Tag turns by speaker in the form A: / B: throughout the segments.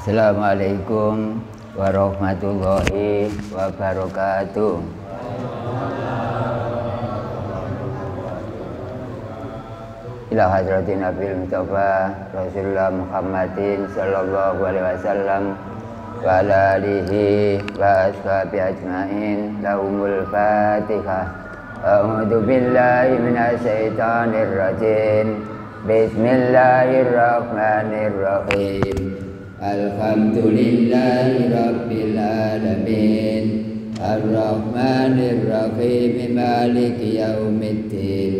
A: Assalamualaikum warahmatullahi wabarakatuh. Ila hadratin Nabil Mustafa Rasulullah Muhammadin sallallahu alaihi wasallam wa ala alihi wa ashabi ajmain. Lahumul Fatihah. A'udzu billahi minasy syaithanir rajim. Bismillahirrahmanirrahim. Alhamdulillahi rabbil alamin. Ar-Rahmanir-Rahim. Maliki yaumiddin.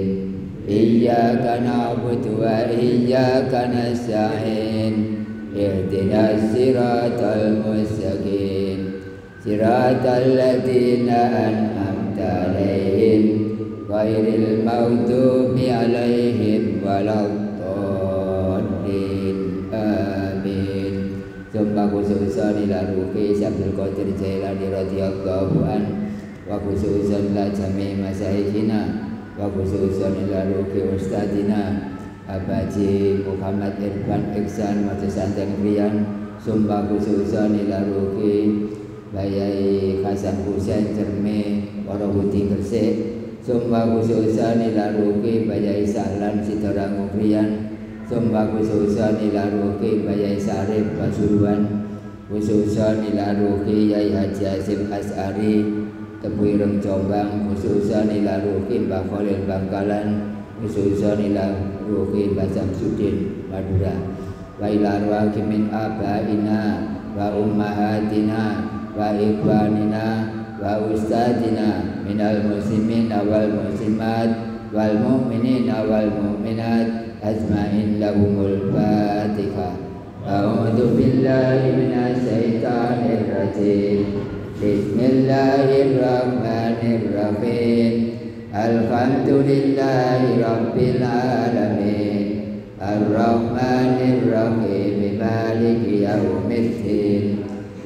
A: Iyyaka na'budu wa iyyaka nasta'in. Ihdinas siratal mustaqim. Siratal ladzina an'amta 'alaihim ghairil maghdubi 'alaihim waladdallin. Amin. Summa khususan ila ruhi Abdul Qadir Jailani radhiyallahu an wa khususan la jami' masyayikhina wa khususan ila ruhi ustadina Abaji Muhammad Irfan Iksan Majesanteng Rian. Summa khususan ila ruhi Bayai Hasan Husain Cerme Warawuti Gresik. Summa khususan ila ruhi Bayai Sahlan Sitorang Rian. Summa khususan ila ruhi Bayai Sarif Pasuruan. Khususan ila ruhi Yai Haji Hasim As'ari Tebuireng Jombang. Khususan ila ruhi Mbah Khalil Bangkalan. Khususan ila ruhi Mbah Samsudin Madura. Wa ila arwahi min abaina wa ummahatina wa ikhwanina wa ustadina minal muslimin wal muslimat wal mu'minina wal mu'minat ajmain. Lahumul Fatihah. A'udzu billahi minasy syaithanir rajim. Bismillahirrahmanirrahim. Alhamdulillahi rabbil alamin. Ar-Rahmanir-Rahim. Maliki yaumiddin.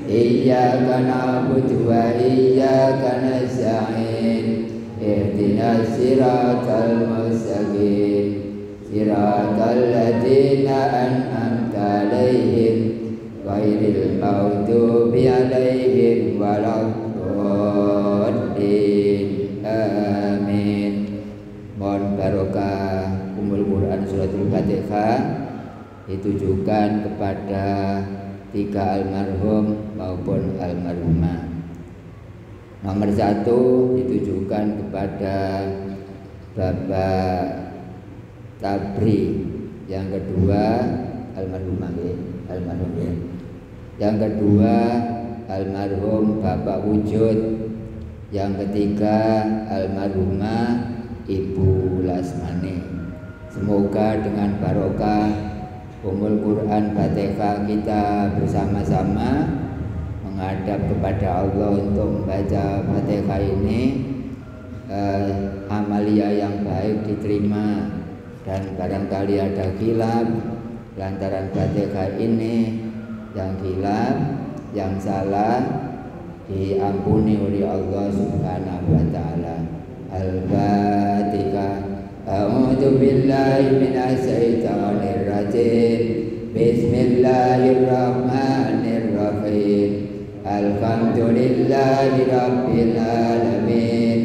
A: Iyyaka na'budu wa iyyaka nasta'in. Ihdinas siratal mustaqim. Siratal ladzina an'amta 'alaihim ghairil maghdubi 'alaihim waladdallin. Amin. Mohon barokah Ummul Quran Suratul Fatihah ditujukan kepada 3 almarhum maupun almarhumah. Nomor 1 ditujukan kepada Bapak Tabri. Yang kedua almarhumah almarhum ya. Yang kedua almarhum Bapak Wujud. Yang ketiga almarhumah Ibu Lasmani. Semoga dengan barokah Ummul Quran Fatihah kita bersama-sama menghadap kepada Allah untuk membaca Fatihah ini, amalia yang baik diterima, dan barangkali ada khilaf lantaran Fatihah ini, yang khilaf, yang salah diampuni oleh Allah Subhanahu wa taala. Al-Fatihah. A'udzu billahi minasy syaithanir rajim. Bismillahirrahmanirrahim. Alhamdulillahi rabbil alamin.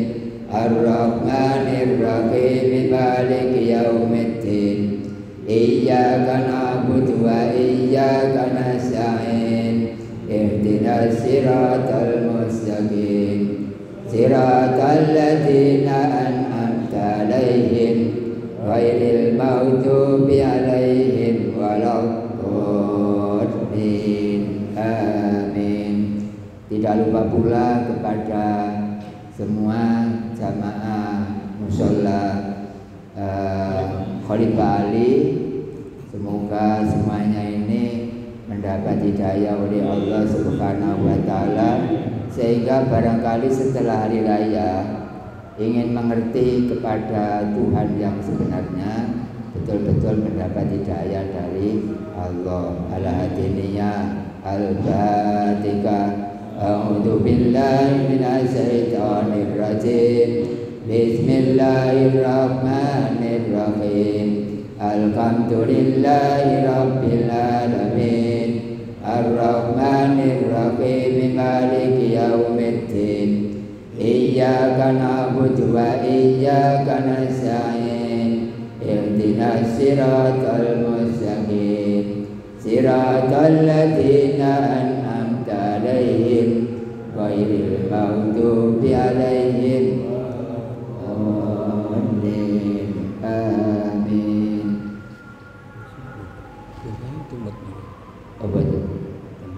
A: Ar-Rahmanir-Rahim. Maliki yaumiddin. Iyyaka na'budu wa iyyaka nasta'in. Ihdinas siratal mustaqim. Siratal ladzina an'amta 'alaihim ghairil maghdubi 'alaihim waladdallin. Amin. Tidak lupa pula kepada semua jamaah musholla Khalifah Ali, semoga semuanya ini mendapat hidayah oleh Allah Subhanahu wa taala, sehingga barangkali setelah hari raya ingin mengerti kepada Tuhan yang sebenarnya, betul-betul mendapat hidayah dari Allah. Al-Hadiniyah. Al-Fatihah. A'udzu billahi minasy syaithanir rajim. Bismillahirrahmanirrahim. Alhamdulillahi rabbil alamin. Ar siratal mustaqim siratal ladzina an'amta 'alaihim ghairil maghdubi 'alaihim waladdallin. Amin. Apa itu?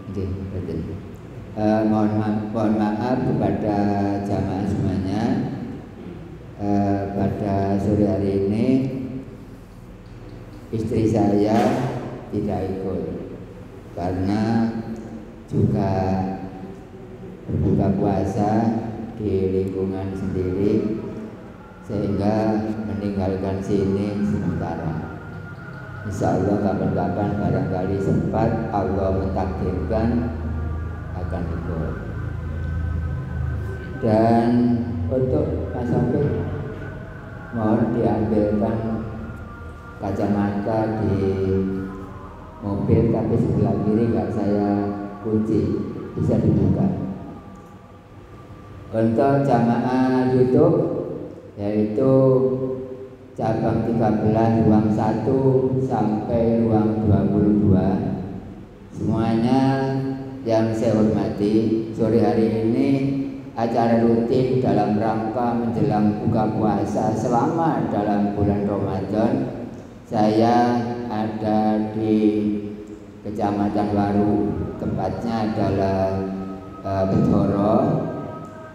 A: Betul. Mohon maaf kepada jamaah semuanya. Pada sore hari ini istri saya tidak ikut karena juga berbuka puasa di lingkungan sendiri sehingga meninggalkan sini sementara. Insya Allah kapan-kapan barangkali sempat Allah mentakdirkan akan ikut. Dan untuk Mas Sofik mohon diambilkan kacamata di mobil, tapi sebelah kiri nggak saya kunci, bisa dibuka. Untuk jamaah YouTube yaitu cabang 13 ruang 1 sampai ruang 22, semuanya yang saya hormati, sore hari ini acara rutin dalam rangka menjelang buka puasa selama dalam bulan Ramadan. Saya ada di Kecamatan Waru, tempatnya adalah Bedoro,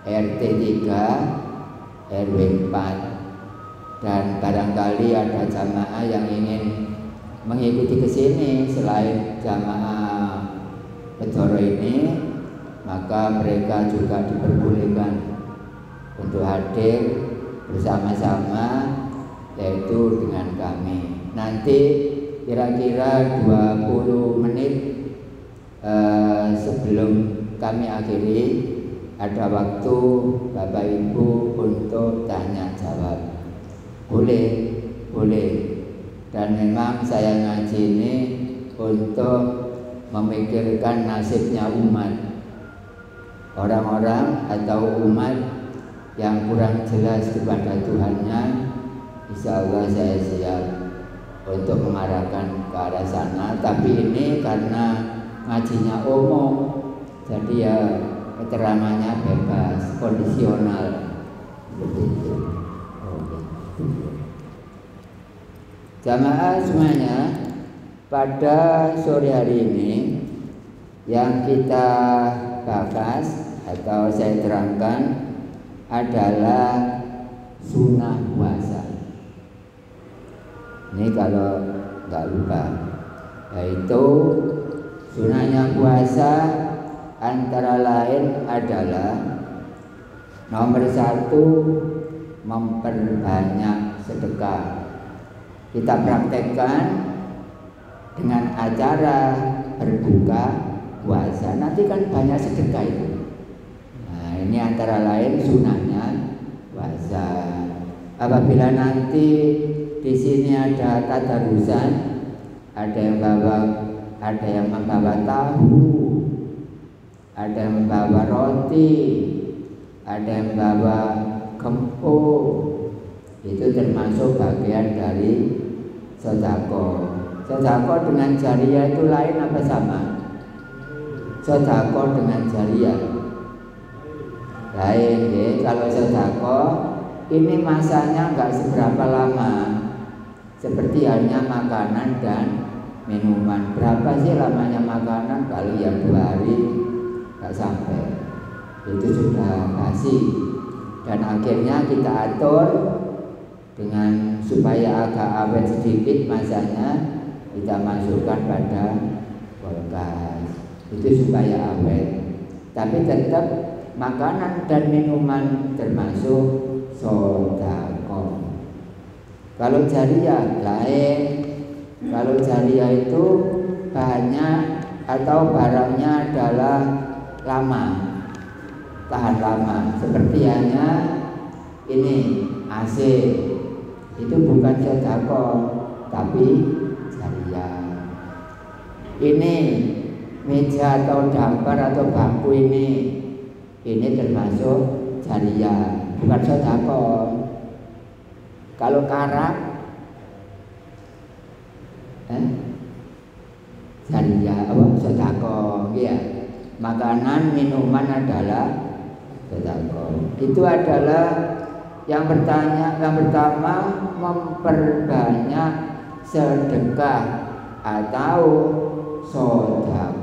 A: RT 3 RW 4, dan barangkali ada jamaah yang ingin mengikuti ke sini selain jamaah Bedoro ini, maka mereka juga diperbolehkan untuk hadir bersama-sama yaitu dengan kami. Nanti kira-kira 20 menit sebelum kami akhiri ada waktu Bapak Ibu untuk tanya jawab. Boleh. Dan memang saya ngaji ini untuk memikirkan nasibnya umat, orang-orang atau umat yang kurang jelas kepada Tuhannya. Insya Allah saya siap untuk mengarahkan ke arah sana. Tapi ini karena ngajinya umum, jadi ya keterangannya bebas, kondisional. Jamaah semuanya, pada sore hari ini yang kita bahas atau saya terangkan adalah sunnah puasa. Ini kalau nggak lupa, yaitu sunnahnya puasa antara lain adalah nomor 1, memperbanyak sedekah. Kita praktekkan dengan acara berbuka puasa. Nanti kan banyak sedekah itu. Nah, ini antara lain sunnahnya puasa. Apabila nanti di sini ada tadarusan, ada yang membawa tahu, ada yang membawa roti, ada yang membawa gempuk, itu termasuk bagian dari sedekah. Sedekah dengan jariah itu lain apa sama? Sedekah dengan jariah lain ya. Kalau sedekah ini masanya nggak seberapa lama, seperti halnya makanan dan minuman. Berapa sih lamanya makanan? Kalau yang 2 hari nggak sampai, itu sudah basi. Dan akhirnya kita atur dengan supaya agak awet sedikit masanya, kita masukkan pada kulkas, itu supaya awet. Tapi tetap makanan dan minuman termasuk sedekah. Kalau jariah lain. Kalau jariah itu bahannya atau barangnya adalah lama, tahan lama. Seperti hanya ini AC, itu bukan sedekah tapi jariah. Ini meja atau dampar atau bangku ini termasuk jariah, bukan sedekah. Kalau karak Jariah apa sedekah ya. Makanan minuman adalah sedekah. Itu adalah yang pertama memperbanyak sedekah atau sedekah.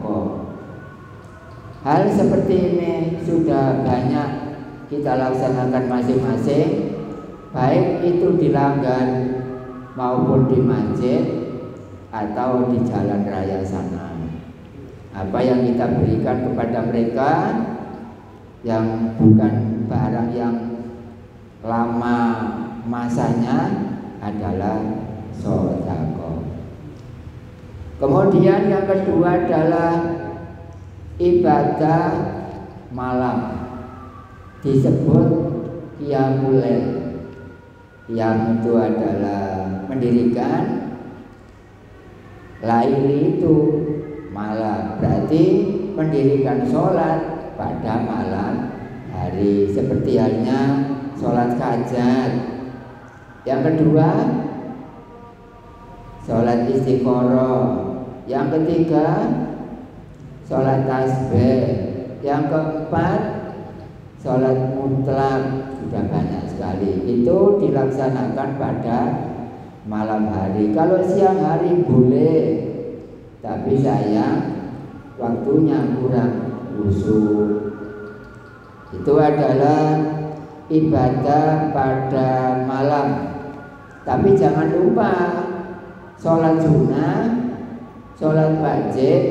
A: Hal seperti ini sudah banyak kita laksanakan masing-masing, baik itu di langgar maupun di masjid atau di jalan raya sana. Apa yang kita berikan kepada mereka yang bukan barang yang lama masanya adalah sedekah. Kemudian yang kedua adalah ibadah malam, disebut qiyamul lail. Qiyam itu adalah mendirikan, laili itu malam, berarti mendirikan sholat pada malam hari, seperti halnya sholat hajat. Yang kedua sholat istiqoroh. Yang ketiga sholat tasbih. Yang keempat sholat mutlak. Sudah banyak sekali. Itu dilaksanakan pada malam hari. Kalau siang hari boleh, tapi sayang waktunya kurang khusyuk. Itu adalah ibadah pada malam. Tapi jangan lupa sholat sunnah, sholat wajib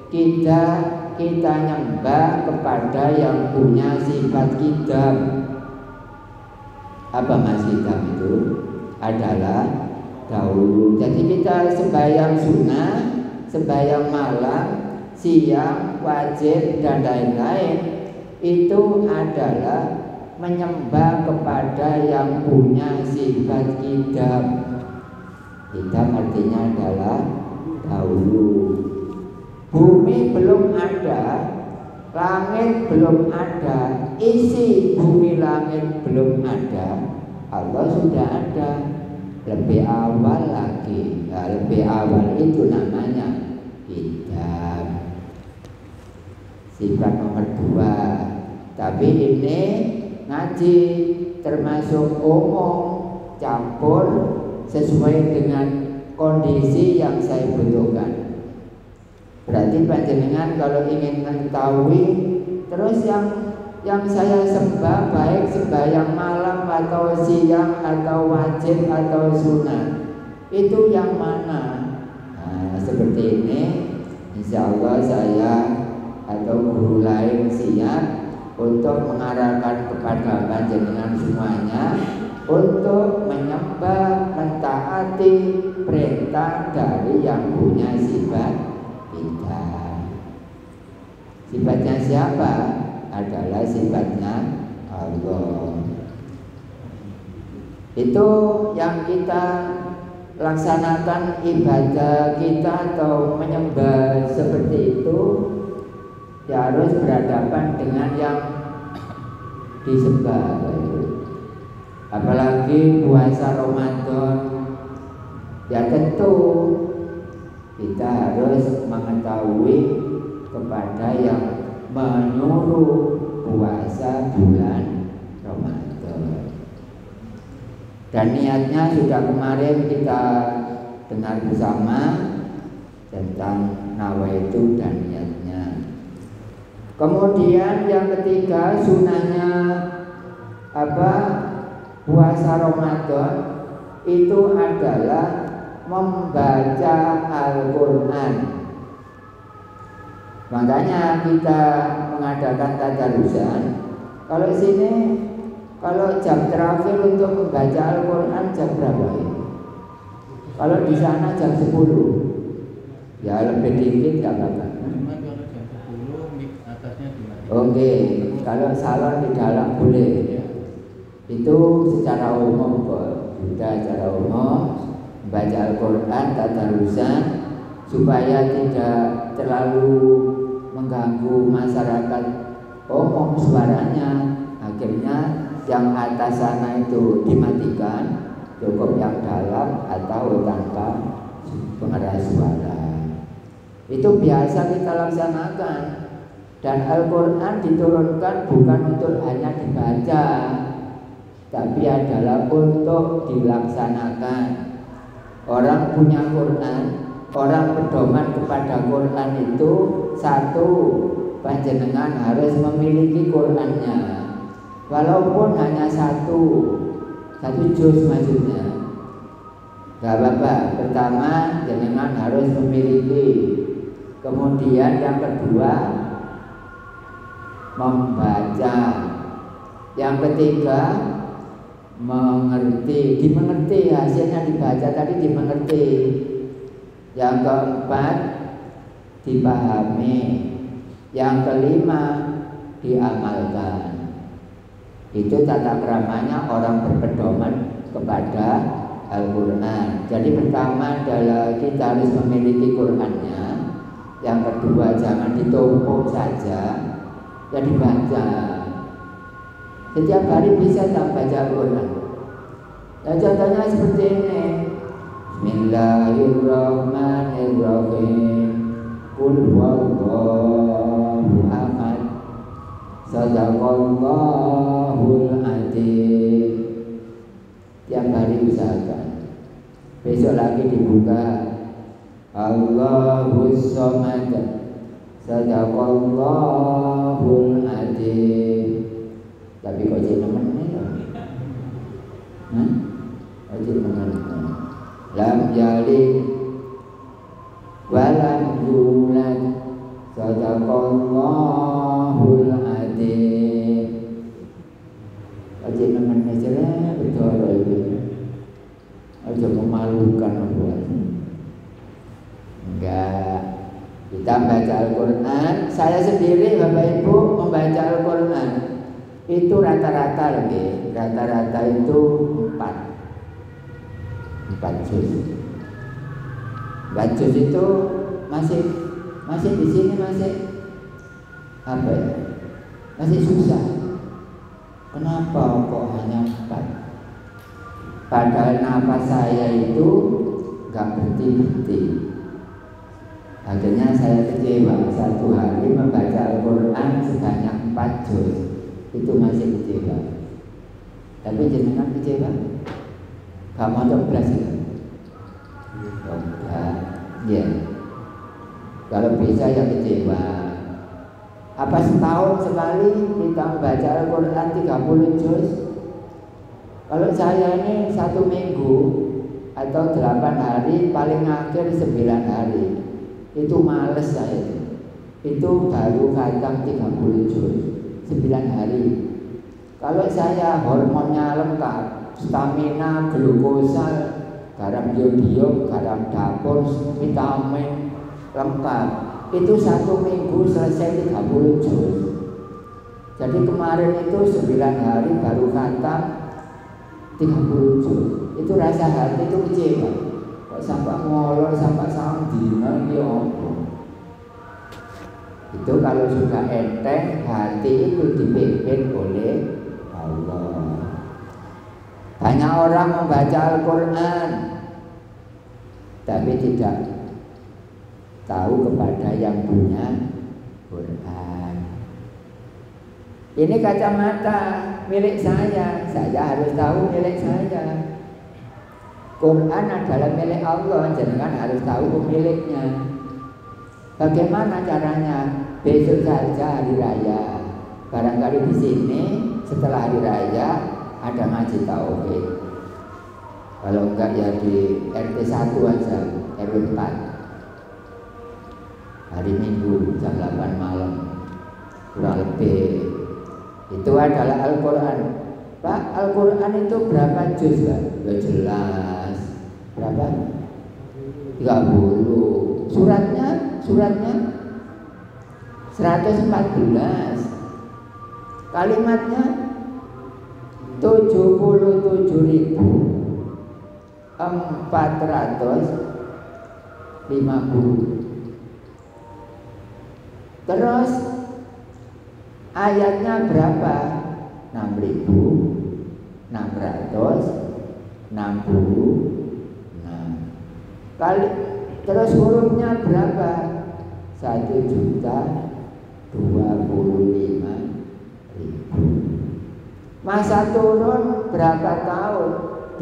A: kita nyembah kepada yang punya sifat qidam. Apa mas qidam itu? Adalah dahulu. Jadi kita sembahyang sunnah, sembahyang malam, siang, wajib dan lain-lain, itu adalah menyembah kepada yang punya sifat qidam. Qidam artinya adalah dahulu. Bumi belum ada, langit belum ada, isi bumi langit belum ada, Allah sudah ada lebih awal lagi. Nah, lebih awal itu namanya qidam. Sifat nomor 2. Tapi ini ngaji termasuk umum, campur sesuai dengan kondisi yang saya butuhkan. Berarti panjenengan kalau ingin mengetahui terus yang saya sembah, baik sembahyang malam atau siang atau wajib atau sunnah, itu yang mana? Nah, seperti ini insya Allah saya atau guru lain siap untuk mengarahkan kepada panjenengan semuanya untuk menyembah, mentaati perintah dari yang punya sifat qidam. Sifatnya siapa? Adalah sifatnya Allah. Itu yang kita laksanakan ibadah kita atau menyembah seperti itu, ya harus berhadapan dengan yang disembah. Apalagi puasa Ramadan, ya tentu kita harus mengetahui kepada yang menyuruh puasa bulan Ramadan. Dan niatnya sudah kemarin kita dengar bersama tentang nawaitu dan niatnya. Kemudian yang ketiga sunahnya apa? Puasa Ramadan itu adalah membaca Al-Quran. Makanya kita mengadakan tadarusan. Kalau sini, kalau jam terakhir untuk membaca Al-Quran jam berapa ini? Kalau di sana jam 10, ya lebih dikit nggak apa-apa.
B: Kalau jam 10 mik atasnya dimatikan.
A: Oke, kalau salon di dalam boleh. Itu secara umum kok. Sudah secara umum baca Al-Quran tadarusan supaya tidak terlalu mengganggu masyarakat umum suaranya. Akhirnya yang atas sana itu dimatikan, cukup yang dalam atau tanpa pengeras suara. Itu biasa kita laksanakan. Dan Al-Quran diturunkan bukan untuk hanya dibaca, tapi adalah untuk dilaksanakan. Orang punya Quran, orang pedoman kepada Quran itu satu, panjenengan harus memiliki Qurannya, walaupun hanya satu juz maksudnya. Gak apa-apa. Pertama, jenengan harus memiliki. Kemudian yang kedua, membaca. Yang ketiga, mengerti. Dimengerti, hasilnya dibaca tadi dimengerti. Yang keempat, dipahami. Yang kelima, diamalkan. Itu tata keramanya orang berpedoman kepada Al-Quran. Jadi pertama adalah kita harus memiliki Qurannya. Yang kedua, jangan ditumpuk saja, ya dibaca. Setiap hari bisa tak baca Al-Quran. Nah, contohnya seperti ini. Bismillahirrahmanirrahim. Qul huwallahu ahad. Shadaqallahul adzim. Tiap hari usahakan. Besok lagi dibuka. Allahus samad. Shadaqallahul adzim. Tapi kok jadi nemen ya? Kok jadi nemen? Lam yalid walam yulad. Shadaqallahul adzim. Kok jadi nemen aja lah, betul itu. Aja memalukan buat. Enggak. Kita baca Al-Quran. Saya sendiri Bapak Ibu membaca Al-Quran itu rata-rata lebih. Rata-rata itu 4 juz. 4 juz itu masih di sini masih apa ya? Masih susah. Kenapa kok hanya 4? Padahal nafas saya itu gak berhenti-henti. Akhirnya saya kecewa. Satu hari membaca Al-Quran sebanyak 4 juz. Itu masih kecewa. Tapi jenengan kecewa? Gak mau coblos ya? Ya. Kalau bisa ya kecewa. Apa setahun sekali kita membaca Al-Quran 30 juz? Kalau saya ini 1 minggu atau 8 hari, paling akhir 9 hari. Itu males saya. Itu baru khatam 30 juz 9 hari. Kalau saya hormonnya lengkap, stamina, glukosa, garam iodium, garam dapur, vitamin lengkap, itu 1 minggu selesai 30 juz. Jadi kemarin itu 9 hari baru khatam 30 juz. Itu rasa hati itu kecewa. Kok sampai ngolor sampai samdina iki opo? Itu kalau sudah enteng, hati itu dipimpin oleh Allah. Banyak orang membaca Al-Quran tapi tidak tahu kepada yang punya Quran. Ini kacamata milik saya harus tahu milik saya. Quran adalah milik Allah, jangan harus tahu pemiliknya. Bagaimana caranya? Besok saja hari raya. Barangkali di sini setelah hari raya ada ngaji tauhid. Kalau enggak ya di RT 1 aja, RW 4. Hari Minggu jam 8 malam kurang lebih. Itu adalah Al-Quran. Pak, Al-Quran itu berapa juz, Pak? Ya jelas. Berapa? 30. Suratnya 114. Kalimatnya 77.450. Terus ayatnya berapa? 6.666. Terus hurufnya berapa? 1.025.000. Masa turun berapa tahun?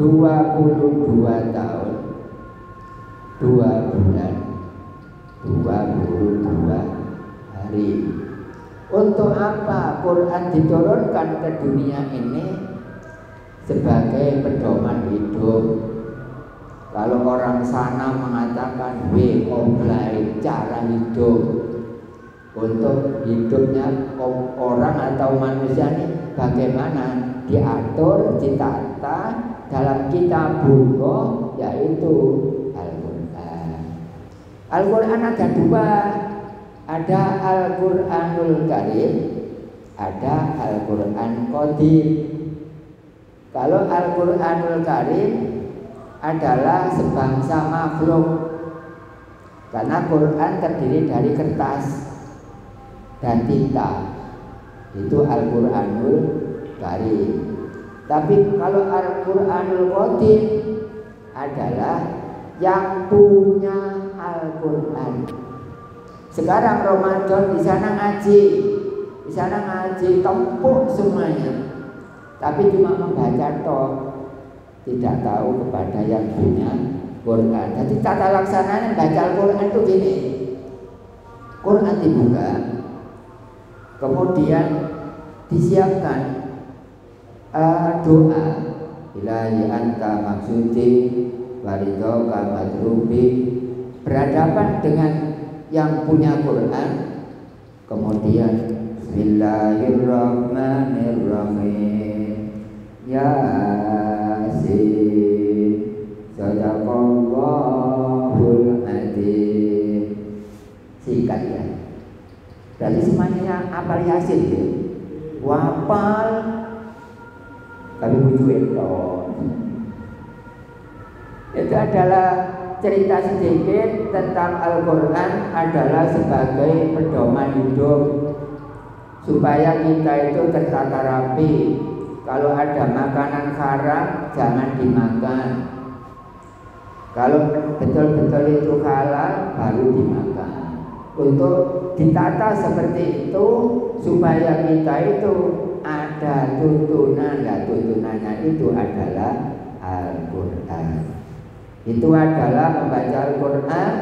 A: 22 tahun 2 bulan 22 hari. Untuk apa Quran diturunkan ke dunia ini? Sebagai pedoman hidup. Kalau orang sana mengatakan way of life, cara hidup, untuk hidupnya orang atau manusia ini bagaimana diatur, ditata dalam kitabullah, yaitu Al-Quran. Al-Quran ada dua, ada Al-Quranul Karim, ada Al-Quran Qadim. Kalau Al-Quranul Karim adalah sebangsa makhluk, karena Quran terdiri dari kertas dan tinta, itu Al-Quranul Karim. Tapi kalau Al-Quranul Qadim adalah yang punya Al-Quran. Sekarang Ramadan di sana ngaji tempuk semuanya, tapi cuma membaca toh, tidak tahu kepada yang punya Quran. Jadi tata laksananya baca Al-Quran itu gini: Quran dibuka, kemudian disiapkan doa, ilahi anta maksudi waridhoka madrubi, berhadapan dengan yang punya Quran. Kemudian Bismillahirrahmanirrahim, Yasin, Sadaqallahul Adzim. Singkat ya. Berarti semuanya apal Yasin ya. Wapal tapi butuh itu adalah cerita sedikit tentang Al-Quran, adalah sebagai pedoman hidup supaya kita itu tertata rapi. Kalau ada makanan haram jangan dimakan, kalau betul-betul itu halal baru dimakan. Untuk ditata seperti itu supaya kita itu ada tuntunan. Nah, tuntunannya itu adalah Al-Quran. Itu adalah membaca Al-Quran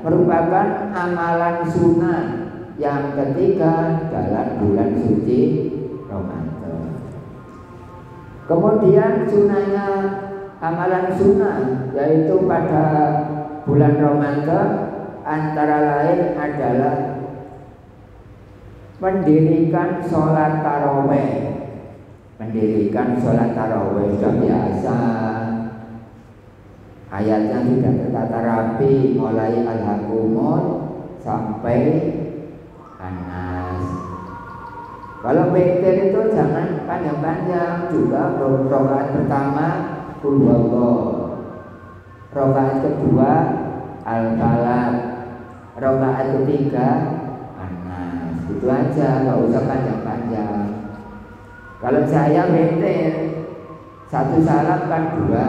A: merupakan amalan sunnah yang ketiga dalam bulan suci Ramadan. Kemudian sunnahnya, amalan sunnah yaitu pada bulan Ramadan antara lain adalah mendirikan sholat taraweh. Mendirikan sholat taraweh sudah biasa, ayatnya sudah tertata rapi mulai Al-Hakumut sampai An-Nas. Kalau witir itu jangan panjang-panjang juga. Rakaat pertama Qul Huwallah, rakaat kedua Al-Falaq, rakaat ketiga An-Nas. Itu aja, nggak usah panjang-panjang. Kalau saya witir satu salam kan dua,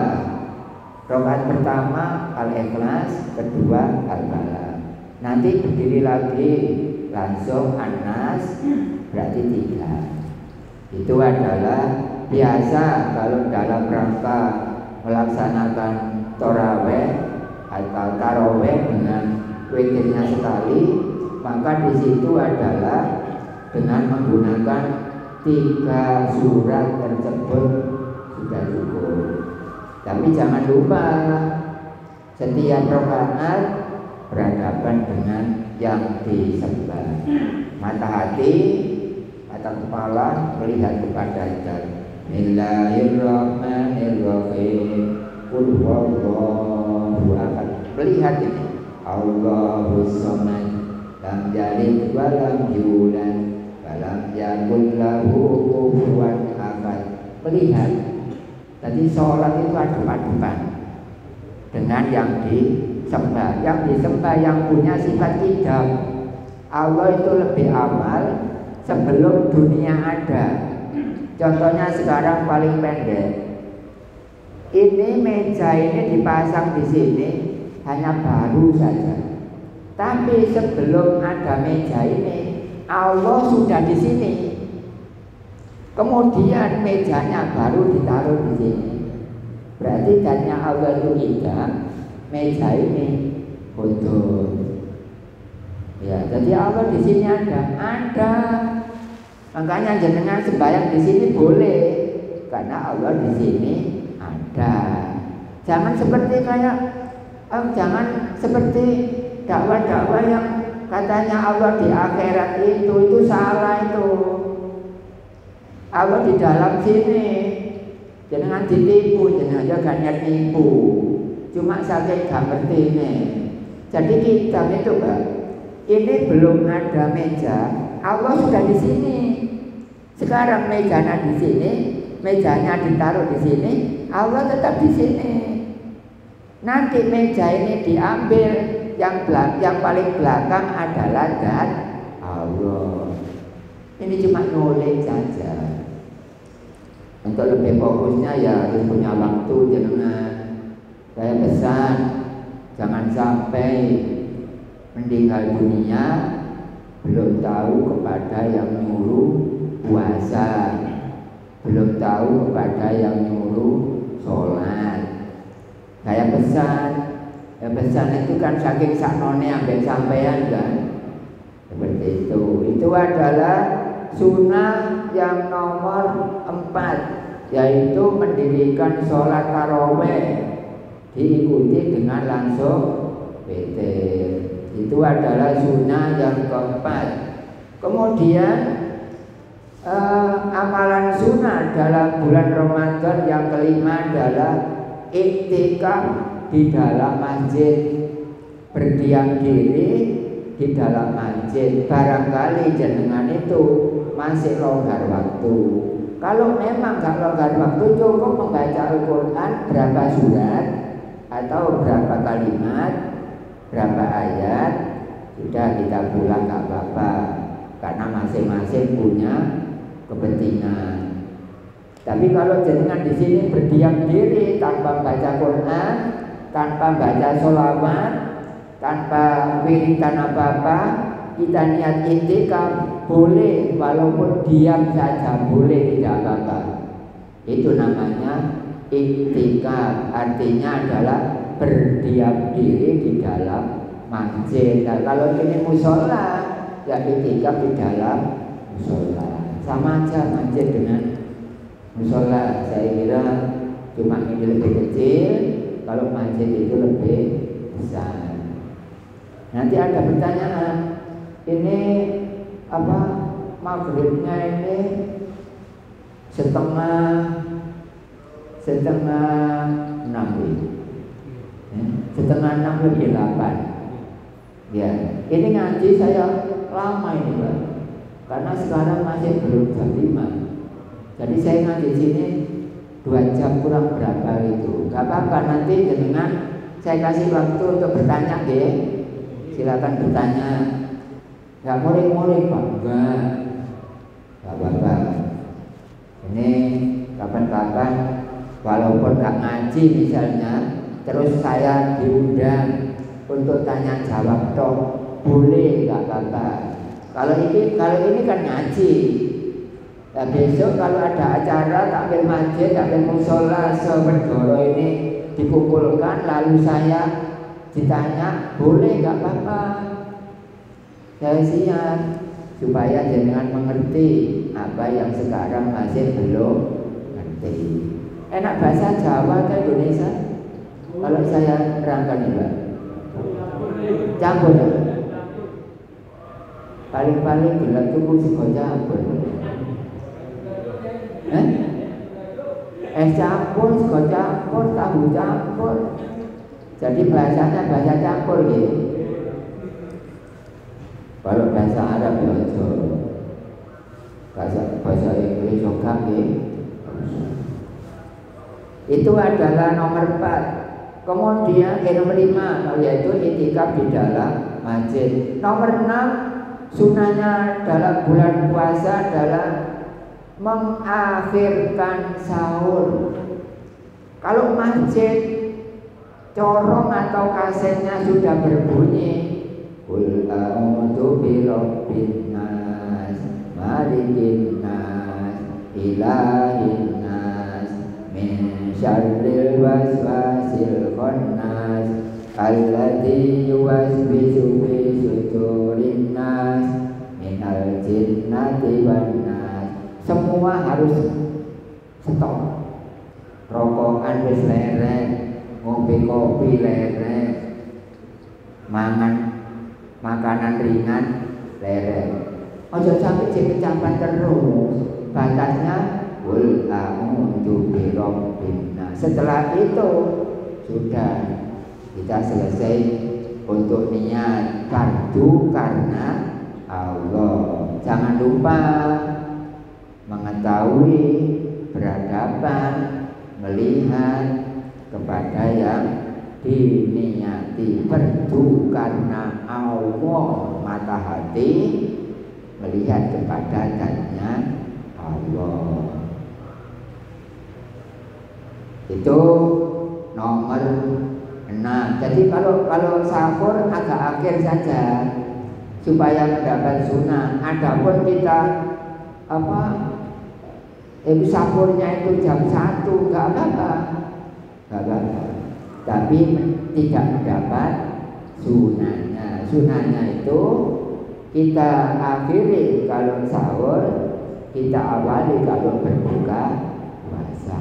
A: rakaat pertama Al-Ikhlas, kedua Al-Falaq. Nanti berdiri lagi langsung An-Nas, berarti 3. Itu adalah biasa kalau dalam rangka melaksanakan taraweh atau taraweh dengan witirnya sekali, maka di situ adalah dengan menggunakan 3 surat tersebut sudah cukup. Tapi jangan lupa setiap rakaat berhadapan dengan yang disembah. Mata hati, mata kepala melihat kepada Allah. Bismillahirrahmanirrahim. Qul huwallahu ahad. Melihat ini. Allahus samad, lam yalid wa lam yulad wa lam yakul lahu kufuwan ahad. Melihat. Jadi sholat itu adep-adepan dengan yang disembah. Yang disembah yang punya sifat hidab. Allah itu lebih awal sebelum dunia ada. Contohnya sekarang paling pendek. Ini meja ini dipasang di sini hanya baru saja. Tapi sebelum ada meja ini, Allah sudah di sini. Kemudian mejanya baru ditaruh di sini. Berarti zatnya Allah itu tidak, meja ini kudus. Ya, jadi Allah di sini ada. Makanya jenengan sembahyang di sini boleh, karena Allah di sini ada. Jangan seperti jangan seperti dakwah-dakwah yang katanya Allah di akhirat itu salah itu. Allah di dalam sini, jangan ditipu, jangan juga nipu. Cuma saking gak ngerti ini. Jadi kita itu ini belum ada meja, Allah sudah di sini. Sekarang mejanya di sini, mejanya ditaruh di sini, Allah tetap di sini. Nanti meja ini diambil, yang paling belakang adalah zat Allah. Ini cuma knowledge saja. Untuk lebih fokusnya ya punya waktu jenengan. Saya pesan jangan sampai meninggal dunia belum tahu kepada yang nyuruh puasa, belum tahu kepada yang nyuruh sholat. Saya pesan itu kan saking saknone ambek sampean kan. Seperti itu. Itu adalah sunnah yang nomor 4, yaitu mendirikan sholat tarawih diikuti dengan langsung witir. Itu adalah sunnah yang keempat. Kemudian amalan sunnah dalam bulan Ramadan yang kelima adalah iktikaf di dalam masjid, berdiam diri di dalam masjid. Barangkali jenengan itu masih longgar waktu. Kalau memang gak longgar waktu, cukup membaca Al-Quran berapa surat atau berapa kalimat, berapa ayat, sudah kita pulang gak apa-apa, karena masing-masing punya kepentingan. Tapi kalau jenengan di sini berdiam diri tanpa baca Quran, tanpa baca sholawat, tanpa wiridan apa-apa, kita niat iktikaf boleh, walaupun diam saja boleh, tidak apa-apa. Itu namanya iktikaf, artinya adalah berdiam diri di dalam masjid. Nah, kalau ini musola, ya iktikaf di dalam musola. Sama aja masjid dengan musola. Saya kira cuma ini lebih kecil, kalau masjid itu lebih besar. Nanti ada pertanyaan, ini apa maghribnya ini setengah 6 setengah 6 lebih 8. Ya, ini ngaji saya lama ini Pak, karena sekarang masih belum jam 5. Jadi saya ngaji sini 2 jam kurang berapa itu. Gak apa-apa, nanti jenengan saya kasih waktu untuk bertanya deh. Silakan bertanya. Gak muring-muring Pak, enggak. Gak apa-apa. Ini kapan-kapan walaupun gak ngaji misalnya, terus saya diundang untuk tanya jawab toh, boleh, gak apa-apa. Kalau ini kan ngaji. Nah, besok kalau ada acara takmir masjid, takmir musola, seberdoro ini dikumpulkan, lalu saya ditanya, boleh gak apa-apa. Saya siap supaya jenengan mengerti apa yang sekarang masih belum ngerti. Enak bahasa Jawa ke Indonesia? Kalau saya terangkan ini Pak, campur ya? Paling-paling bila cukup sego campur. Es campur, sego campur, tahu campur. Jadi bahasanya bahasa campur gitu. Kalau bahasa Arab ya bahasa Inggris juga gitu. Itu adalah nomor 4. Kemudian nomor 5 yaitu iktikaf di dalam masjid. Nomor 6 sunahnya dalam bulan puasa adalah mengakhirkan sahur. Kalau masjid corong atau kasetnya sudah berbunyi, Qul a'udzu birabbin nas, malikin nas, ilahin nas, min syarril waswasil khannas, alladzi yuwaswisu fi sudurin nas, minal jinnati wan nas. Semua harus stop. Rokokan wis lereng, ngombe kopi lereng, mangan makanan ringan lereng. Ojo sampai kecapan terus. Batasnya Qul a'udzu birabbin nas. Setelah itu sudah kita selesai untuk niat fardu karena Allah. Jangan lupa mengetahui, berhadapan, melihat kepada yang diniati. Fardu karena Allah, mata hati melihat kepada zat-Nya Allah. Itu nomor 6. Jadi kalau sahur agak akhir saja supaya mendapat sunnah. Adapun kita sahurnya itu jam 1 enggak apa-apa. Tapi tidak mendapat sunnahnya. Sunnahnya itu kita akhiri kalau sahur, kita awali kalau berbuka puasa.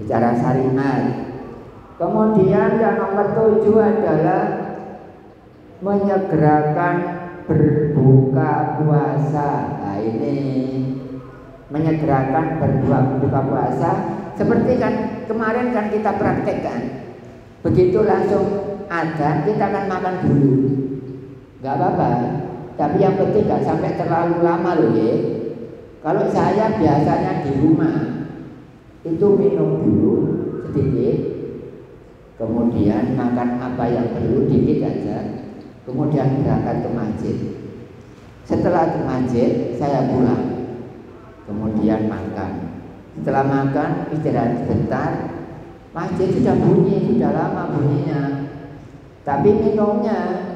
A: Bicara syariat. Kemudian yang nomor 7 adalah menyegerakan berbuka puasa. Nah ini menyegerakan berbuka puasa seperti kan kemarin kan kita praktekkan. Begitu langsung adzan kita akan makan dulu. Gak apa-apa. Tapi yang penting gak sampai terlalu lama loh ya. Kalau saya biasanya di rumah itu minum dulu sedikit, kemudian makan apa yang perlu dikit aja, kemudian berangkat ke masjid. Setelah ke masjid saya pulang, kemudian makan. Setelah makan istirahat sebentar, masjid sudah bunyi, sudah lama bunyinya. Tapi minumnya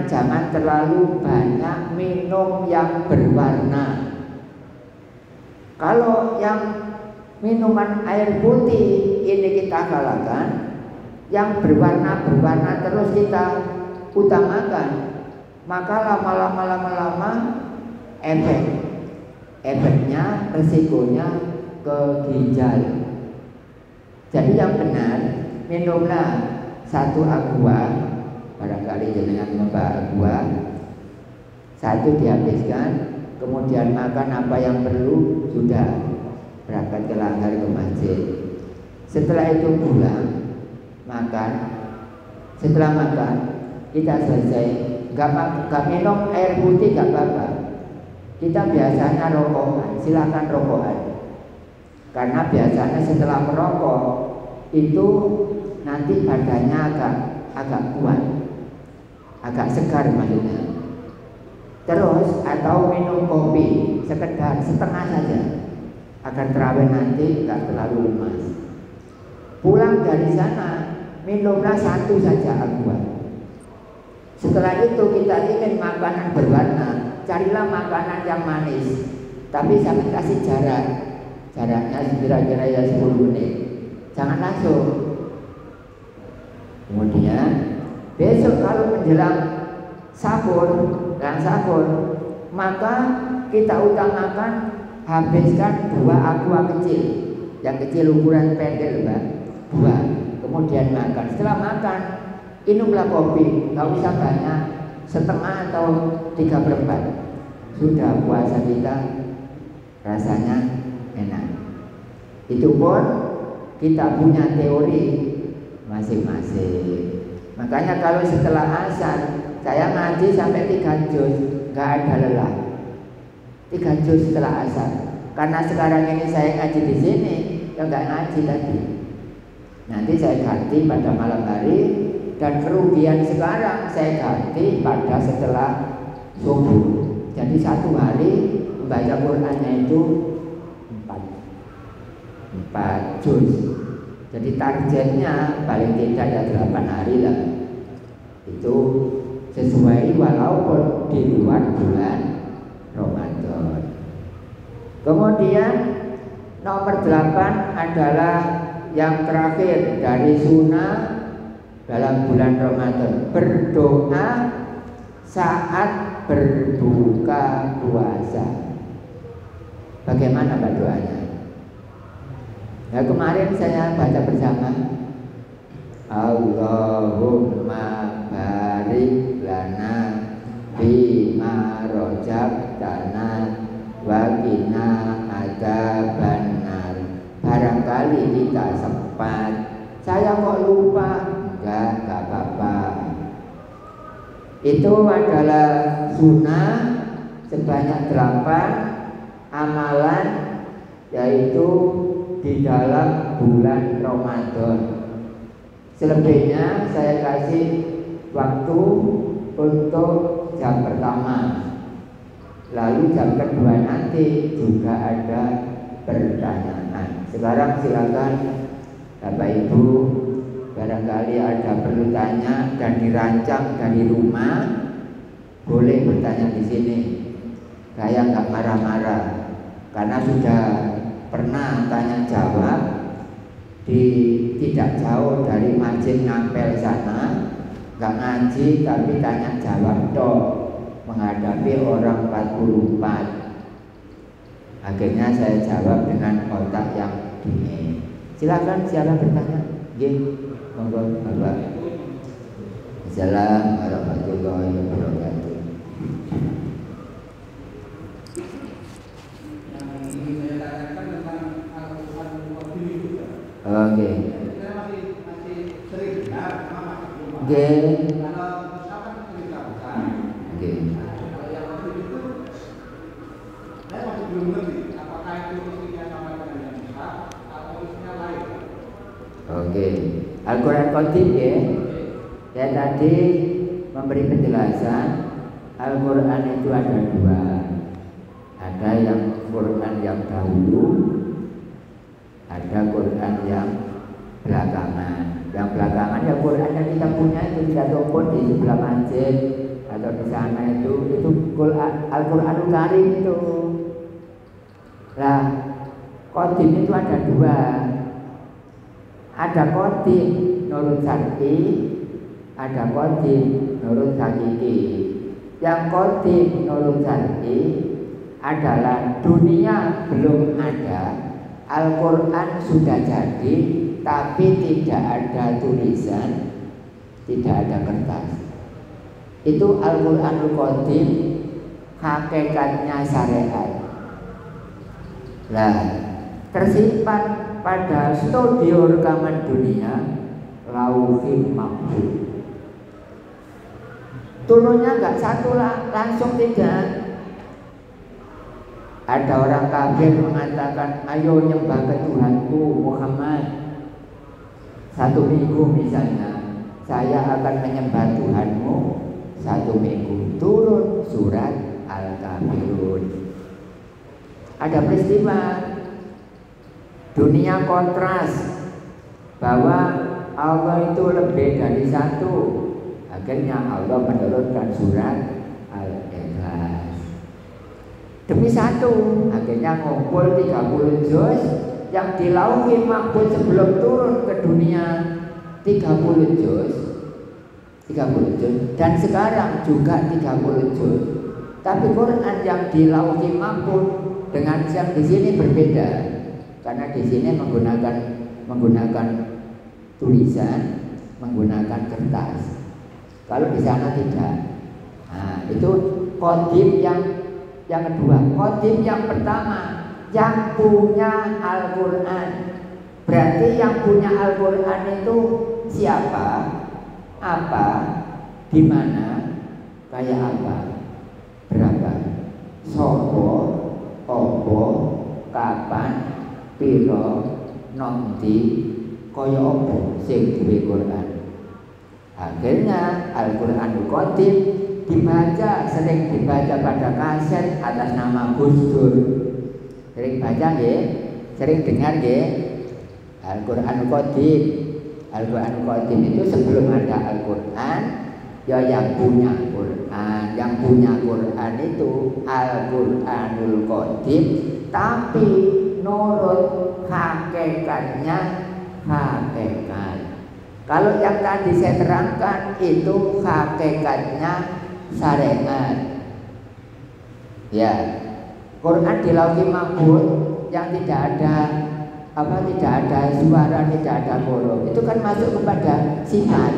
A: jangan terlalu banyak minum yang berwarna. Kalau yang minuman air putih ini kita kalahkan, yang berwarna terus kita utamakan, maka lama-lama efeknya, resikonya ke ginjal. Jadi yang benar minumlah 1 aqua, barangkali jenengan membah aqua, 1 dihabiskan, kemudian makan apa yang perlu, sudah berangkat ke langgar ke masjid. Setelah itu pulang makan. Setelah makan kita selesai, gak minum air putih gak apa-apa. Kita biasanya rokokan, silakan rokokan. Karena biasanya setelah merokok itu nanti badannya agak kuat, agak segar maksudnya. Terus atau minum kopi sekedar setengah saja agar terawih nanti tidak terlalu lemas. Pulang dari sana minumlah 1 saja aqua. Setelah itu kita ingin makanan berwarna, carilah makanan yang manis. Tapi sampai kasih jaraknya kira-kira ya 10 menit. Jangan langsung. Kemudian besok kalau menjelang sahur, maka kita utamakan habiskan 2 aqua kecil, yang kecil ukuran pendek, Mbak, 2. Kemudian makan. Setelah makan, minumlah kopi, nggak usah banyak, setengah atau 3/4. Sudah puasa kita rasanya enak. Itu pun kita punya teori masing-masing. Makanya kalau setelah asar saya ngaji sampai 3 juz, nggak ada lelah. 3 juz setelah asar. Karena sekarang ini saya ngaji di sini, ya nggak ngaji tadi. Nanti saya ganti pada malam hari, dan kerugian sekarang saya ganti pada setelah subuh. Jadi 1 hari membaca Qur'annya itu 4 juz. Jadi targetnya paling tidak ya 8 hari lah. Itu sesuai walaupun di luar bulan Ramadan. Kemudian nomor 8 adalah yang terakhir dari sunnah dalam bulan Ramadan, berdoa saat berbuka puasa. Bagaimana Pak doanya? Nah, kemarin saya baca bersama, Allahumma barik lana bima rozaqtana wa qina adzabannar. Barangkali kita sempat, saya kok lupa. Enggak apa-apa. Itu adalah sunnah sebanyak 8 amalan, yaitu di dalam bulan Ramadan. Selebihnya saya kasih waktu untuk jam pertama, lalu jam kedua nanti juga ada pertanyaan. Sekarang silakan Bapak Ibu, barangkali ada perlu tanya dan dirancang dari rumah, boleh bertanya di sini. Saya nggak marah-marah karena sudah pernah tanya jawab di tidak jauh dari Masjid Ngampel sana, nggak ngaji tapi tanya jawab toh menghadapi orang 44. Akhirnya saya jawab dengan otak yang dingin. Silakan siapa bertanya. Monggo Bapak. Assalamualaikum warahmatullahi wabarakatuh. Oke. Oke. Oke. Al-Quran Qadim ya. Saya tadi memberi penjelasan Al-Quran itu ada 2. Ada yang Quran yang dahulu, ada Quran yang belakangan. Yang belakangan ya Quran yang kita punya itu tidak topon di sebelah masjid atau di sana itu Al-Quranul Karim itu. Nah, Qadim itu ada 2. Ada Qadim nurut syar'i, ada Qadim nurut hakiki. Yang Qadim nurut syar'i adalah dunia belum ada, Al-Quran sudah jadi, tapi tidak ada tulisan, tidak ada kertas. Itu Al-Quranul Qadim, hakikatnya syariat. Nah, tersimpan pada studio rekaman dunia Lauhul Mahfuz. Turunnya nggak satu lah, langsung tidak. Ada orang kafir mengatakan, ayo nyembah ke Tuhanku Muhammad. 1 minggu misalnya, saya akan menyembah Tuhanmu 1 minggu. Turun surat Al-Kafirun. Ada peristiwa dunia kontras bahwa Allah itu lebih dari 1. Akhirnya Allah menurunkan surat Al-Ikhlas. Demi 1, akhirnya ngumpul 30 juz yang di Lauhul Mahfuz sebelum turun ke dunia. 30 juz, dan sekarang juga 30 juz. Tapi Quran yang di Lauhul Mahfuz dengan yang di sini berbeda. Karena di sini menggunakan tulisan, menggunakan kertas. Kalau di sana tidak. Nah, itu Qadim yang kedua. Qadim yang pertama, yang punya Al-Quran. Berarti yang punya Al-Quran itu siapa? Apa? Di mana? Kayak apa? Berapa? Sopo? Opo? Kapan? Piro, nanti, kaya opo sing duwe Quran. Akhirnya Al-Quranul Qadim dibaca, sering dibaca pada kaset atas nama Gus Dur. Sering baca ya, sering dengar ya. Al-Qur'an Qadim. Al-Qur'an Qadim itu sebelum ada Al-Qur'an, ya yang punya Quran. Yang punya Quran itu Al-Qur'anul Qadim, tapi nurut hakikatnya hakikat. Kalau yang tadi saya terangkan itu hakikatnya syariat. Ya, Quran di Lauhul Mahfuz yang tidak ada suara, tidak ada huruf, itu kan masuk kepada sifat.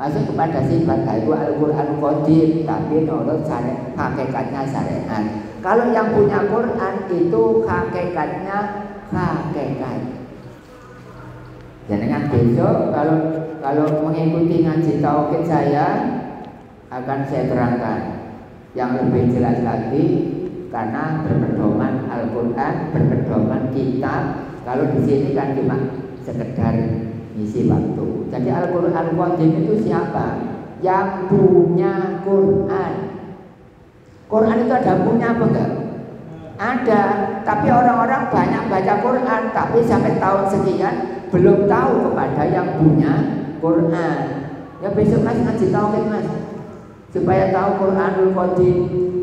A: Masuk kepada sifat, itu Al-Qur'an Qadim, tapi menurut hakikatnya syariat. Kalau yang punya Quran itu hakikatnya hakikat. Jangan besok kalau mengikuti ngaji tauhid saya akan saya terangkan yang lebih jelas lagi, karena berpedoman Al-Qur'an, berpedoman kitab. Kalau di sini kan cuma sekedar ngisi waktu. Jadi Al-Qur'an Qadim itu siapa? Yang punya Quran. Quran itu ada punya apa enggak? Ada, tapi orang-orang banyak baca Quran, tapi sampai tahun sekian belum tahu kepada yang punya Quran. Ya besok Mas ngaji tauhid Mas, supaya tahu Quranul Qadim.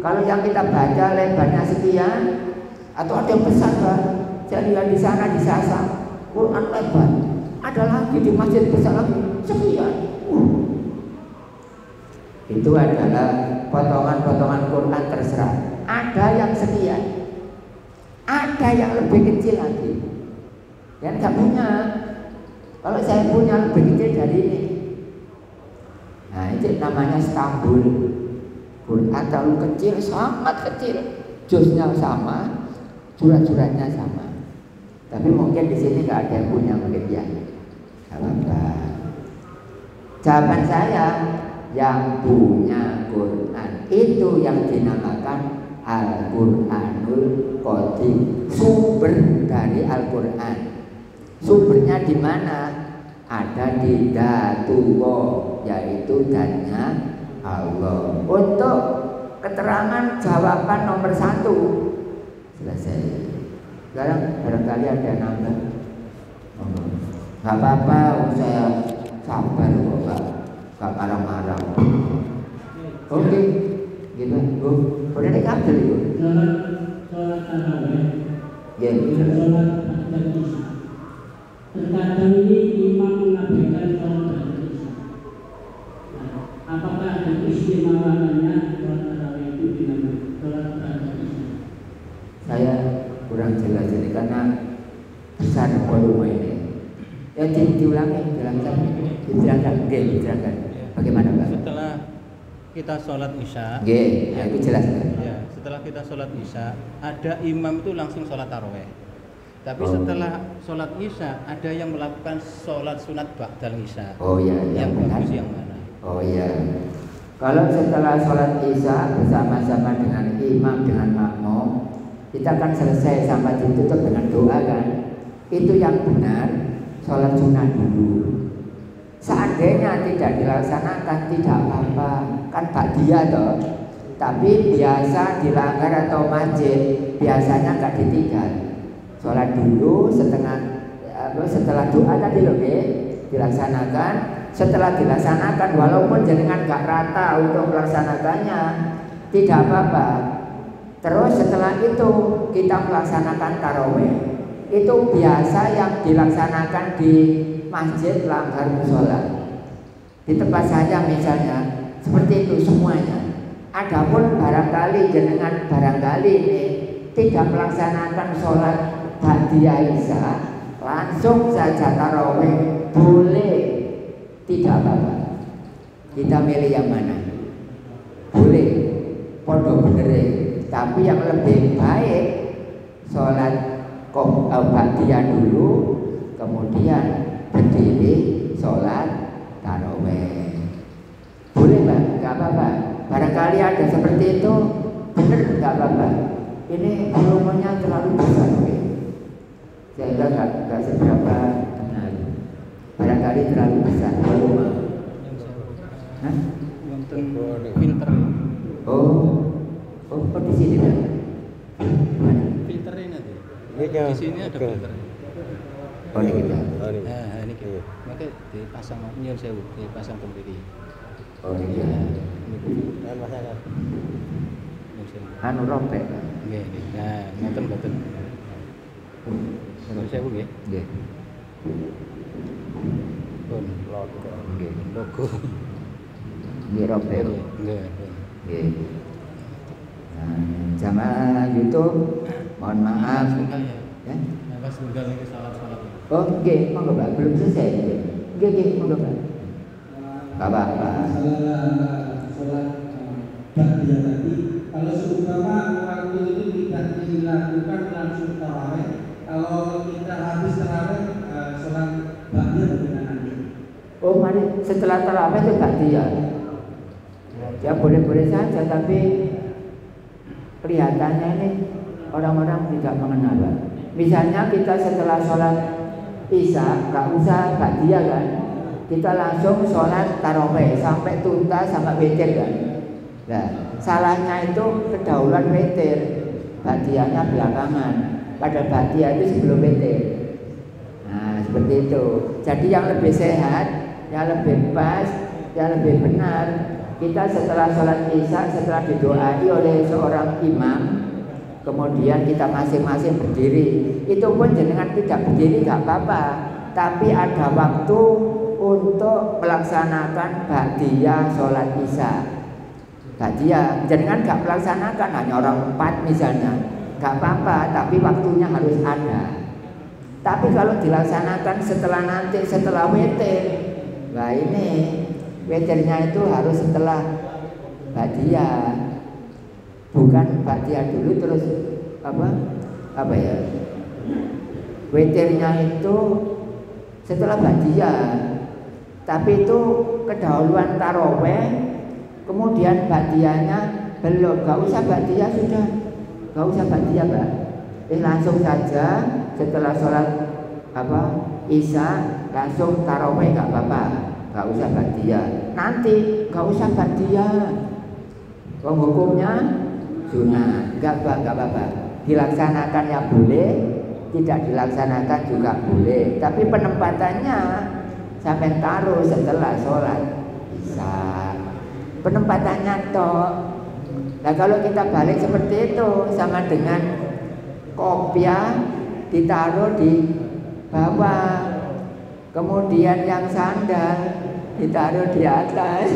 A: Kalau yang kita baca lebarnya sekian, atau ada yang besar Pak, saya lihat di sana di Sasa, Quran lebar. Ada lagi di masjid besar lagi sekian. Itu adalah potongan-potongan Quran terserah. Ada yang sekian, ada yang lebih kecil lagi. Yang nggak punya. Kalau saya punya lebih kecil dari ini. Nah itu namanya Istanbul. Quran terlalu kecil, sangat kecil. Juznya sama, surat-suratnya sama. Tapi mungkin di sini nggak ada yang punya mungkin ya. Apa? Jawaban saya, yang punya Quran itu yang dinamakan Al-Qur'anul Qadim. Sumber dari Al-Qur'an. Sumbernya di mana? Ada di Datullah, yaitu dannya Allah. Untuk keterangan jawaban nomor 1 selesai. Sekarang barangkali ada nambah. Gak apa-apa, saya sabar kok Pak. Gak marah-marah. Oke, gitu. Udah dikabel itu.
C: Sholat tarawih.
A: Ya.
C: Sholat isya. Terkadang ini imam mengabaikan sholat isya. Apakah ada istimewaannya sholat tarawih itu dengan sholat isya?
A: Saya kurang jelas ini karena besar volume ini. Ya diulangi, dijelaskan. Bagaimana Pak?
B: Setelah kita sholat isya,
A: Ya, itu jelas.
B: ya, setelah kita sholat isya, ada imam itu langsung sholat taraweh. Tapi setelah sholat isya, ada yang melakukan sholat sunat ba'dal isya.
A: Oh iya,
B: yang
A: benar.
B: bagus yang mana?
A: Oh iya. Kalau setelah sholat isya bersama-sama dengan imam dengan makmum, kita akan selesai sampai ditutup dengan doa kan? Itu yang benar. Sholat sunat dulu. Seandainya tidak dilaksanakan tidak apa-apa, kan ba'diyah toh. Tapi biasa dilanggar atau masjid biasanya nggak ditinggal. Sholat dulu setelah doa tadi loh dilaksanakan. Setelah dilaksanakan walaupun jenengan nggak rata untuk melaksanakannya tidak apa-apa. Terus setelah itu kita melaksanakan tarawih. Itu biasa yang dilaksanakan di masjid langgar musola. Di tempat saya misalnya seperti itu semuanya. Adapun barangkali jenengan ini tidak melaksanakan sholat ba'diyah isya, langsung saja tarawih, boleh, tidak apa-apa. Kita milih yang mana? Boleh, pondok bener. Tapi yang lebih baik sholat ba'diyah dulu, kemudian berdiri sholat tarawih. Boleh Pak, nggak apa-apa. Barangkali ada seperti itu, benar nggak apa-apa. Ini volumenya terlalu besar, sehingga nggak seberapa benar. Barangkali terlalu besar volume.
B: Filter.
A: Oh di sini kan?
B: Filternya nanti. Di sini ada filter.
A: Oh ini kita.
B: Nah, ini kita. Maka dipasang nyun sewu, dipasang kembali.
A: Oh ini kita.
B: Dan masalah.
A: Anu robek.
B: Nggih, nggih. Nah, ngoten mboten. Nyun sewu nggih.
A: Nggih.
B: Pun logo.
A: Nggih.
B: Logo.
A: Nggih robek.
B: Nggih.
A: Nggih. Jamaah YouTube, mohon maaf. Ya.
B: Pas tunggal ini salat-salat.
A: Oh, nggih, monggo Pak, belum selesai. Nggih, monggo Pak. Bapak.
C: Sholat ba'diyah tadi, kalau seumpama waktu itu tidak dilakukan langsung tarawih, kalau kita habis tarawih sholat ba'diyah bagaimana?
A: Oh, mari setelah tarawih itu ba'diyah. Ya boleh-boleh saja, tapi kelihatannya ini orang-orang tidak mengenal Pak. Misalnya kita setelah sholat Isya, nggak usah ba'diyah kan, kita langsung sholat tarawih sampai tuntas sampai witir kan. Nah, salahnya itu kedahuluan witir, ba'diyahnya belakangan. Padahal ba'diyah itu sebelum witir. Nah, seperti itu. Jadi yang lebih sehat, yang lebih pas, yang lebih benar, kita setelah sholat Isya, setelah didoai oleh seorang imam, kemudian kita masing-masing berdiri. Itu pun jenengan tidak berdiri gak apa-apa, tapi ada waktu untuk melaksanakan ba'diyah sholat Isya. Ba'diyah jenengan gak melaksanakan, hanya orang 4 misalnya, gak apa-apa, tapi waktunya harus ada. Tapi kalau dilaksanakan setelah nanti, setelah witir, nah ini witirnya itu harus setelah ba'diyah, bukan ba'diyah dulu terus apa ya, witirnya itu setelah ba'diyah, tapi itu kedahuluan tarawih, kemudian ba'diyahnya belum. Gak usah ba'diyah, sudah gak usah ba'diyah Pak, langsung saja setelah sholat Isya langsung tarawih gak apa-apa, gak usah ba'diyah. Nanti gak usah ba'diyah, hukumnya sunnah, gak apa-apa. Dilaksanakan yang boleh, tidak dilaksanakan juga boleh, tapi penempatannya sampai taruh setelah sholat Isya, penempatannya toh. Nah kalau kita balik seperti itu, sama dengan kopiah ditaruh di bawah, kemudian yang sandal ditaruh di atas.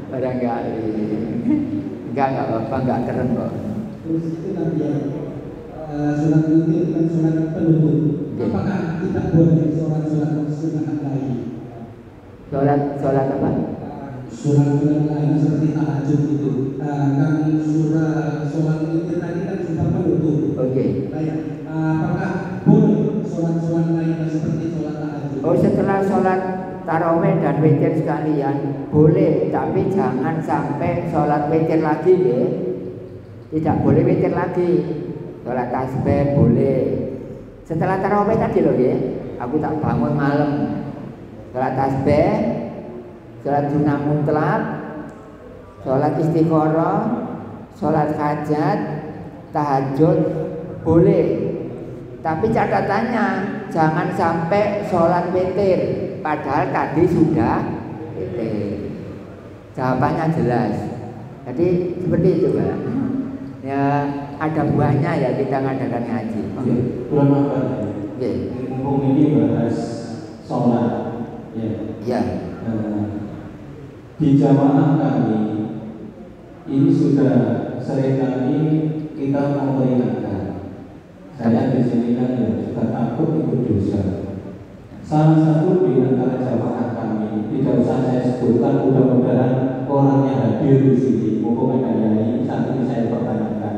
A: Barangkali enggak apa-apa, enggak keren kok.
C: Terus itu tadi ya, sholat witir kan sholat penutup. Apakah kita boleh sholat sunnah lain?
A: Sholat apa?
C: Sholat lain seperti tahajud itu. Kan sholat witir tadi kan sudah penutup.
A: Oke.
C: Apakah boleh sholat lain seperti sholat tahajud?
A: Oh, setelah sholat tarawih dan witir sekalian boleh, tapi jangan sampai sholat witir lagi ya. Tidak boleh witir lagi. Sholat tasbih boleh. Setelah tarawih tadi loh ya, aku tak bangun malam, sholat tasbih, sholat sunnah mutlak, sholat istikharah, sholat hajat, tahajud boleh. Tapi catatannya jangan sampai sholat witir, padahal tadi sudah witir. Jawabannya jelas. Jadi seperti itu Pak. Ya ada buahnya ya kita ngadakan ngaji.
C: Bulan apa? Mumpung ini bahas sholat.
A: Ya.
C: Di jamaah kami ini sudah seringkali kita memperingatkan. Saya di sini kan ya sudah takut ikut dosa. Salah satu di antara jamaah kami, tidak usah saya sebutkan, mudah-mudahan orangnya hadir di sini. Mumpung ada yang saat ini saya pertanyakan.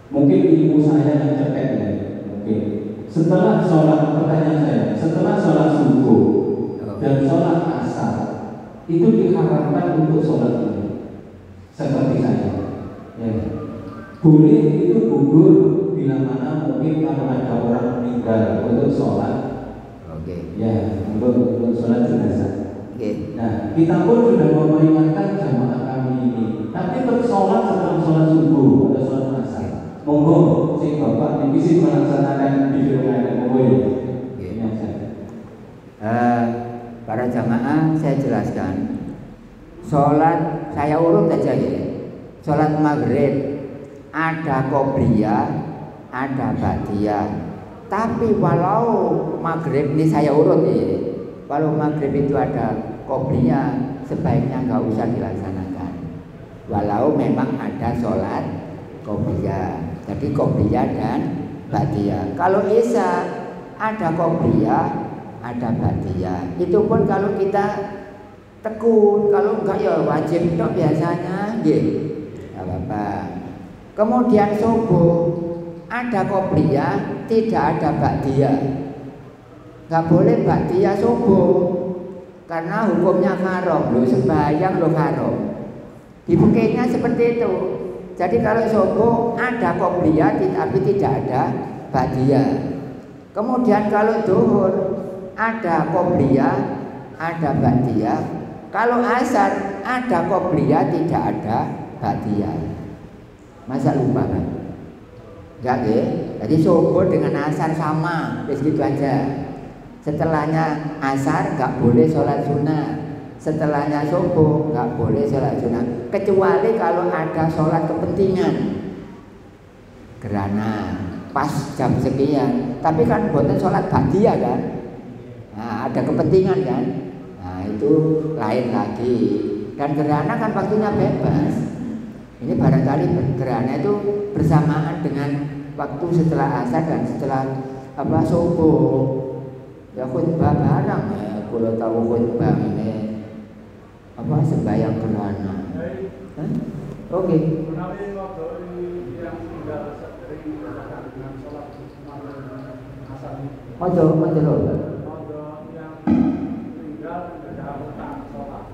C: Mungkin ilmu saya yang cepat ya. Mungkin setelah sholat, pertanyaan saya, setelah sholat subuh dan sholat asar itu diharamkan untuk sholat ini. Seperti saya, ya. Boleh itu gugur bila mana mungkin kalau ada orang meninggal untuk sholat.
A: Oke.
C: Ya, untuk sholat jenazah.
A: Oke.
C: Nah, kita pun sudah memperingatkan jamaah kami ini. Tapi untuk sholat setelah sholat subuh atau sholat asar, monggo si bapak divisi melaksanakan video yang monggo.
A: jelaskan. Sholat saya urut aja ya. Sholat maghrib ada qobliyah, ada ba'diyah. Tapi walau maghrib ini saya urut ya. Kalau maghrib itu ada qobliyah, sebaiknya nggak usah dilaksanakan. Walau memang ada sholat qobliyah. Jadi qobliyah dan ba'diyah. Kalau isya ada qobliyah, ada ba'diyah. Itu pun kalau kita tekun, kalau enggak ya wajib dok biasanya, nggih. Enggak apa-apa. Kemudian subuh ada qobliyah, tidak ada ba'diyah. Enggak boleh ba'diyah subuh karena hukumnya haram. Lo sembahyang lo haram. Di fikihnya seperti itu. Jadi kalau subuh ada qobliyah tapi tidak ada ba'diyah. Kemudian kalau zuhur ada qobliyah, ada ba'diyah. Kalau asar ada qobliyah, tidak ada ba'diyah. Masa lupa kan? Enggak ya? Jadi subuh dengan asar sama, begitu aja. Setelahnya asar nggak boleh sholat sunnah. Setelahnya subuh nggak boleh sholat sunnah, kecuali kalau ada sholat kepentingan, gerhana pas jam sekian. Tapi kan buatan sholat ba'diyah kan, nah, ada kepentingan kan, nah itu lain lagi. Dan gerhana kan waktunya bebas. Ini barangkali gerhana itu bersamaan dengan waktu setelah asar dan setelah subuh. Ya khutbah barang ya, kalau tahu khutbah ini sembahyang gerhana. Oke.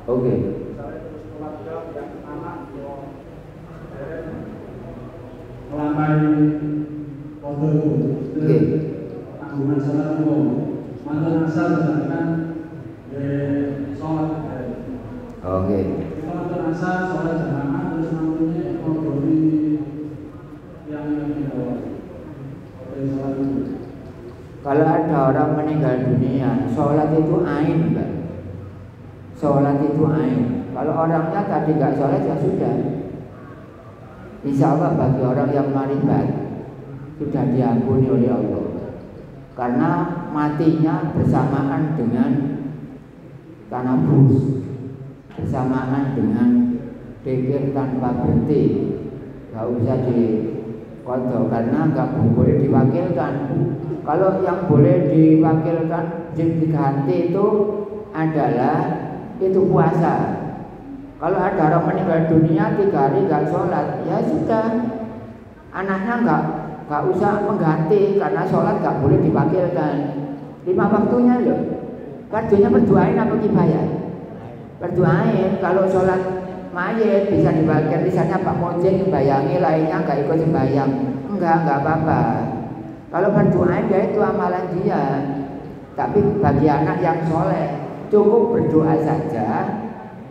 A: Oke.
C: Melambai foto itu tanggungan sholat itu mantan asal misalkan sholat.
A: Oke.
C: Mantan asal sholat jamaah terus nantinya ngobroli yang dibawa sholat itu.
A: Kalau ada orang meninggal dunia, sholat itu ain, Mbak. Sholat itu ain. Kalau orangnya tadi nggak sholat ya sudah. Insya Allah bagi orang yang maribat sudah diampuni oleh Allah. Karena matinya bersamaan dengan tanabus, bersamaan dengan pikir tanpa berhenti. Gak usah dikodok karena gak boleh diwakilkan. Kalau yang boleh diwakilkan diganti itu adalah itu puasa. Kalau ada orang meninggal dunia 3 hari gak sholat, ya sudah, anaknya gak usah mengganti karena sholat gak boleh diwakilkan. 5 waktunya loh. Kardunya berdoain apa kifayah? Berdoain. Kalau sholat mayit bisa diwakil, misalnya Pak Mojin bayangi lainnya gak ikut sembahyang, enggak apa-apa. Kalau berdoain ya itu amalan dia. Tapi bagi anak yang soleh cukup berdoa saja.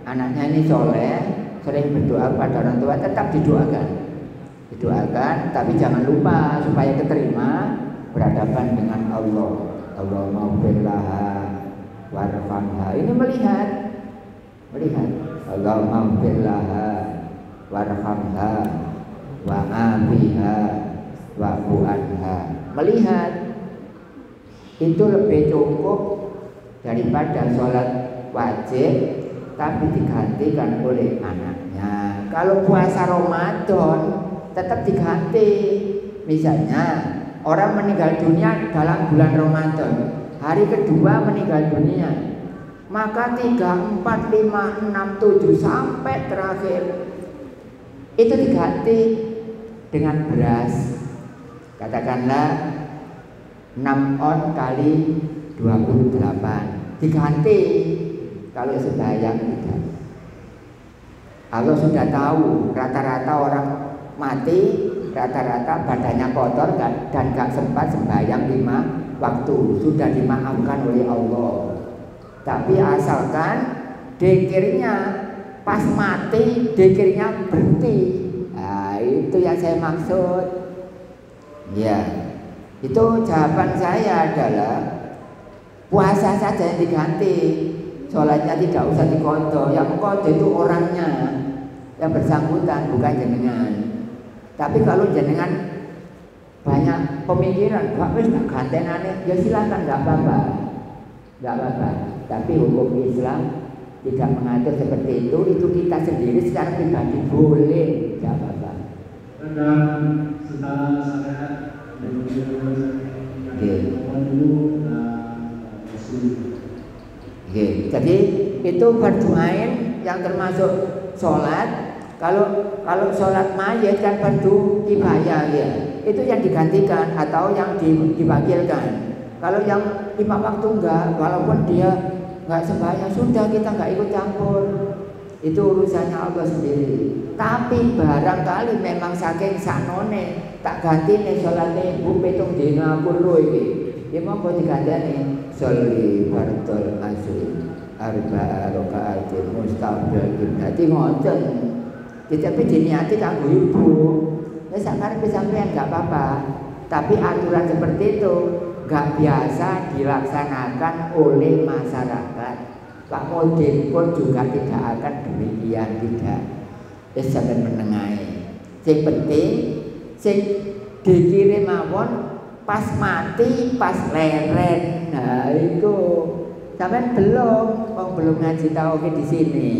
A: Anaknya ini soleh, sering berdoa kepada orang tua, tetap didoakan. Didoakan, tapi jangan lupa supaya keterima berhadapan dengan Allah. Allahumma firlaha warhamha. Ini melihat. Allahumma firlaha warhamha wa afiha wa fu'anha. Melihat itu lebih cukup daripada sholat wajib tapi digantikan oleh anaknya. Kalau puasa Ramadan tetap diganti. Misalnya orang meninggal dunia dalam bulan Ramadan, hari kedua meninggal dunia, maka 3, 4, 5, 6, 7 sampai terakhir itu diganti dengan beras. Katakanlah 6 on kali 28 diganti. Kalau sembahyang tidak. Allah sudah tahu rata-rata orang mati, rata-rata badannya kotor dan gak sempat sembahyang 5 waktu, sudah dimaafkan oleh Allah. Tapi asalkan dzikirnya pas mati, dzikirnya berhenti. Nah, itu yang saya maksud. Ya, itu jawaban saya adalah puasa saja yang diganti. sholatnya tidak usah dikodok. Yang kodok itu orangnya, yang bersangkutan, bukan jenengan. Tapi kalau jenengan banyak pemikiran, gak wis gak gantenane, ya silakan, gak apa-apa. Gak apa-apa. Tapi hukum Islam tidak mengatur seperti itu kita sendiri secara pribadi boleh, gak apa-apa.
C: Dan setelah saya
A: jadi itu fardu ain yang termasuk sholat. Kalau sholat mayit kan fardu kifayah ya. Itu yang digantikan atau yang diwakilkan. Kalau yang 5 waktu enggak, walaupun dia enggak sembahyang, sudah kita enggak ikut campur. Itu urusannya Allah sendiri. Tapi barangkali memang saking sanone tak ganti nih sholatnya bu petung dina kulo iki. Ya monggo digandani sholli fardhol asri arba'a raka'atin mustaqbil qiblati ngoten. Tapi diniati kanggo ibu. Ya sakare sampean enggak apa-apa. Tapi aturan seperti itu enggak biasa dilaksanakan oleh masyarakat. Pak Modin pun juga tidak akan demikian, tidak. Jangan menengahi. Yang penting sing dikirim mawon pas mati, pas leren. Nah itu sampean belum ngaji tauhid di sini.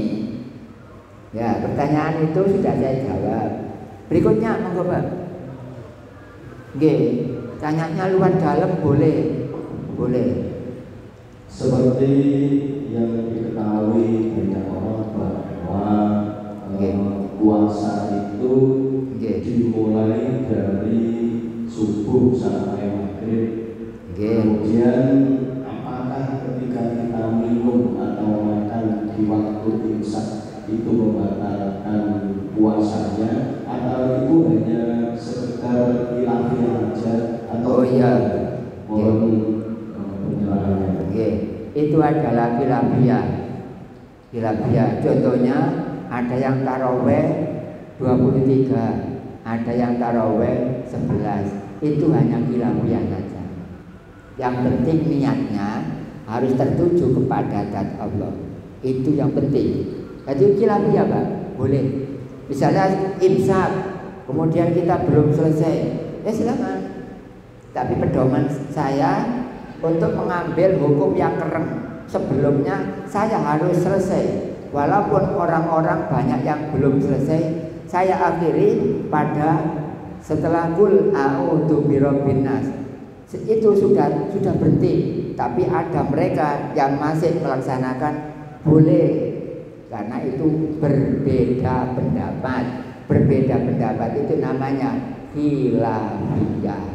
A: Ya, pertanyaan itu sudah saya jawab. Berikutnya monggo Pak. Nggih, tanyanya luar dalam boleh. Boleh.
C: Seperti yang diketahui banyak orang bahwa puasa itu dimulai dari subuh sampai maghrib. Kemudian apakah ketika kita minum atau makan di waktu imsak itu membatalkan puasanya atau itu hanya sekedar khilafiyah saja atau mohon penjelasannya.
A: Itu adalah khilafiyah. Contohnya ada yang taraweh 23, ada yang taraweh 11. Itu hanya khilafiyah saja. Yang penting niatnya harus tertuju kepada zat Allah. Itu yang penting. Jadi khilafiyah Pak, boleh. Misalnya imsak, kemudian kita belum selesai, ya silakan. Tapi pedoman saya untuk mengambil hukum yang keren. Sebelumnya saya harus selesai. Walaupun orang-orang banyak yang belum selesai, saya akhiri pada setelah kul a'udzu birabbin nas. Itu sudah berhenti. Tapi ada mereka yang masih melaksanakan boleh. Karena itu berbeda pendapat. Berbeda pendapat itu namanya khilafiyah.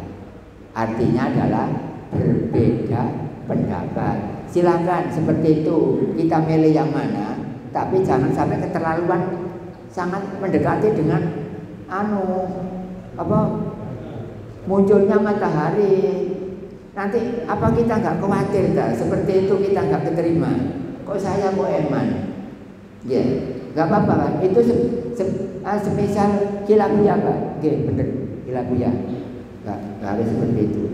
A: Artinya adalah berbeda pendapat. Silakan seperti itu, kita milih yang mana. Tapi jangan sampai keterlaluan sangat mendekati dengan munculnya matahari. Nanti apa kita nggak khawatir dah? Seperti itu kita nggak keterima. Kok saya mau eman? Ya, nggak apa-apa kan? Itu semisal khilafiyah Pak. Oke, bener khilafiyah. Nggak harus seperti itu.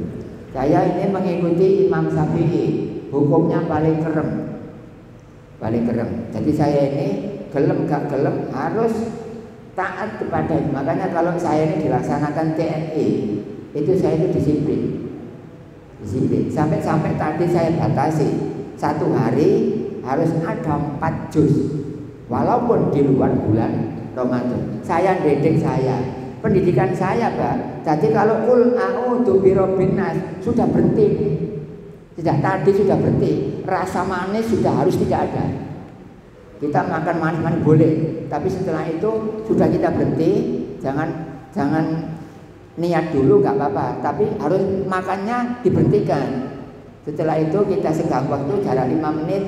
A: Saya ini mengikuti Imam Syafi'i, hukumnya paling kerem. Jadi saya ini gelem gak gelem harus taat kepada. Makanya kalau saya ini dilaksanakan TNI, itu saya itu disiplin. Sampai tadi saya batasi 1 hari harus ada 4 juz, walaupun di luar bulan Ramadan. Saya didik pendidikan saya Pak. Jadi kalau kul a'udzu birabbin nas sudah berhenti. Sejak tadi sudah berhenti. Rasa manis sudah harus tidak ada. Kita makan manis-manis boleh, tapi setelah itu sudah kita berhenti. Jangan niat dulu nggak apa-apa, tapi harus makannya diberhentikan. Setelah itu kita senggang waktu jarak 5 menit.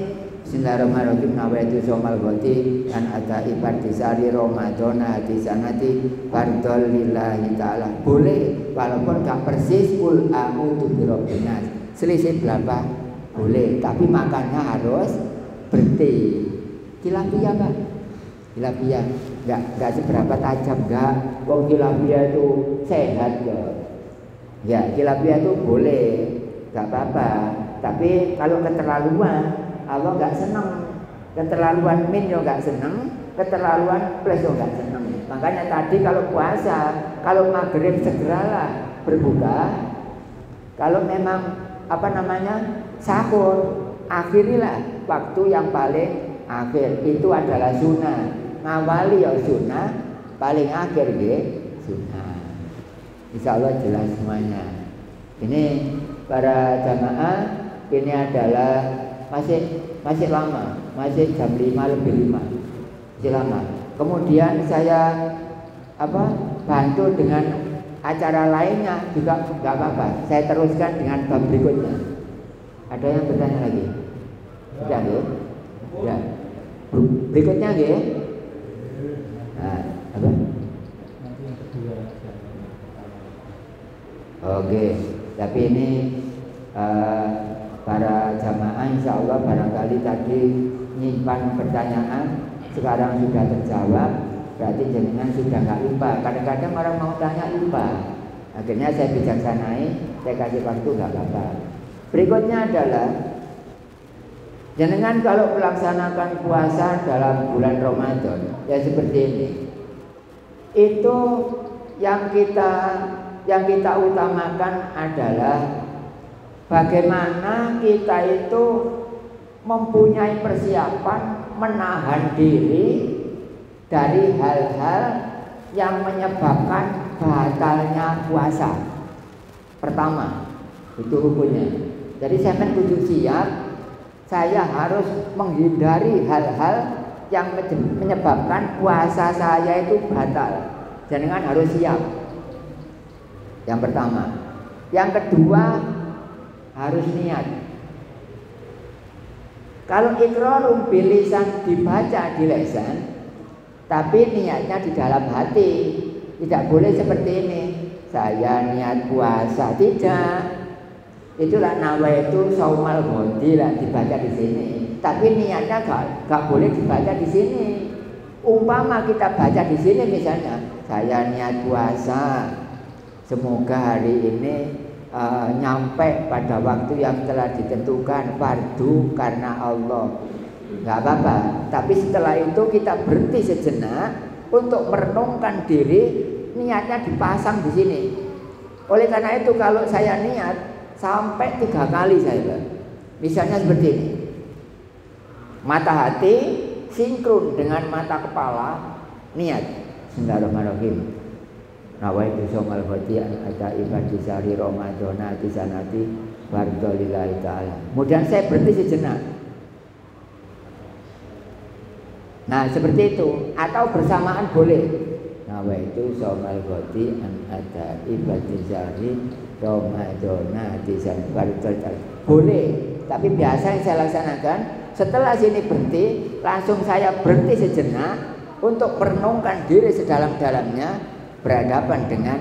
A: Bismillahirrahmanirrahim. Nawaitu shomal ghoti dan ada ibad disari Ramadana di sanati fardhol lillahi ta'ala. Boleh walaupun gak persis kul a'udzu birabbin nas. Selisih berapa? Boleh, tapi makannya harus berhenti. Khilafiyah Pak. Khilafiyah enggak seberapa tajam enggak. Wong khilafiyah itu sehat kok. Ya, khilafiyah itu boleh, enggak apa-apa. Tapi kalau keterlaluan Allah nggak senang. keterlaluan min yo nggak seneng, keterlaluan plus yo nggak seneng. Makanya tadi kalau puasa, kalau maghrib segeralah berbuka. Kalau memang sahur, akhirilah waktu yang paling akhir. Itu adalah sunnah. Ngawali ya sunnah, paling akhir ya sunnah. Insya Allah jelas semuanya. Ini para jamaah, ini adalah masih lama, masih jam 5 lebih 5, masih lama. Kemudian saya bantu dengan acara lainnya juga nggak apa-apa. Saya teruskan dengan bab berikutnya. Ada yang bertanya lagi? Sudah ya? Ya. Berikutnya ya? Nah, apa? Oke, tapi ini para jamaah insya Allah barangkali tadi nyimpan pertanyaan, sekarang sudah terjawab, berarti jenengan sudah nggak lupa. Kadang-kadang orang mau tanya lupa, akhirnya saya bijaksanai, saya kasih waktu nggak apa-apa. Berikutnya adalah jenengan kalau melaksanakan puasa dalam bulan Ramadan ya seperti ini, itu yang kita utamakan adalah bagaimana kita itu mempunyai persiapan menahan diri dari hal-hal yang menyebabkan batalnya puasa. Pertama, itu hukumnya. Jadi saya kudu siap, saya harus menghindari hal-hal yang menyebabkan puasa saya itu batal. Jangan harus siap. Yang pertama. Yang kedua, harus niat. Kalau iqrarun bil lisan dibaca di lisan, tapi niatnya di dalam hati. Tidak boleh seperti ini. Saya niat puasa, tidak. Itulah nawaitu saumal ghadi lah dibaca di sini. Tapi niatnya gak boleh dibaca di sini. Umpama kita baca di sini misalnya, saya niat puasa, semoga hari ini nyampe pada waktu yang telah ditentukan, fardu karena Allah. Gak apa-apa. Tapi setelah itu kita berhenti sejenak untuk merenungkan diri, niatnya dipasang di sini. Oleh karena itu kalau saya niat sampai 3 kali saya, misalnya seperti ini, mata hati sinkron dengan mata kepala, niat Bismillahirrahmanirrahim. Nawaitu somal ghadian ada ibadah sehari Ramadan di sanati fardholillahi ta'ala. Kemudian saya berhenti sejenak. Nah seperti itu. Atau bersamaan boleh. Nawaitu somal ghadian ada ibadah sehari Ramadan di sanati fardholillahi ta'ala. Boleh. Tapi biasa yang saya laksanakan, setelah sini berhenti, langsung saya berhenti sejenak untuk merenungkan diri sedalam-dalamnya, berhadapan dengan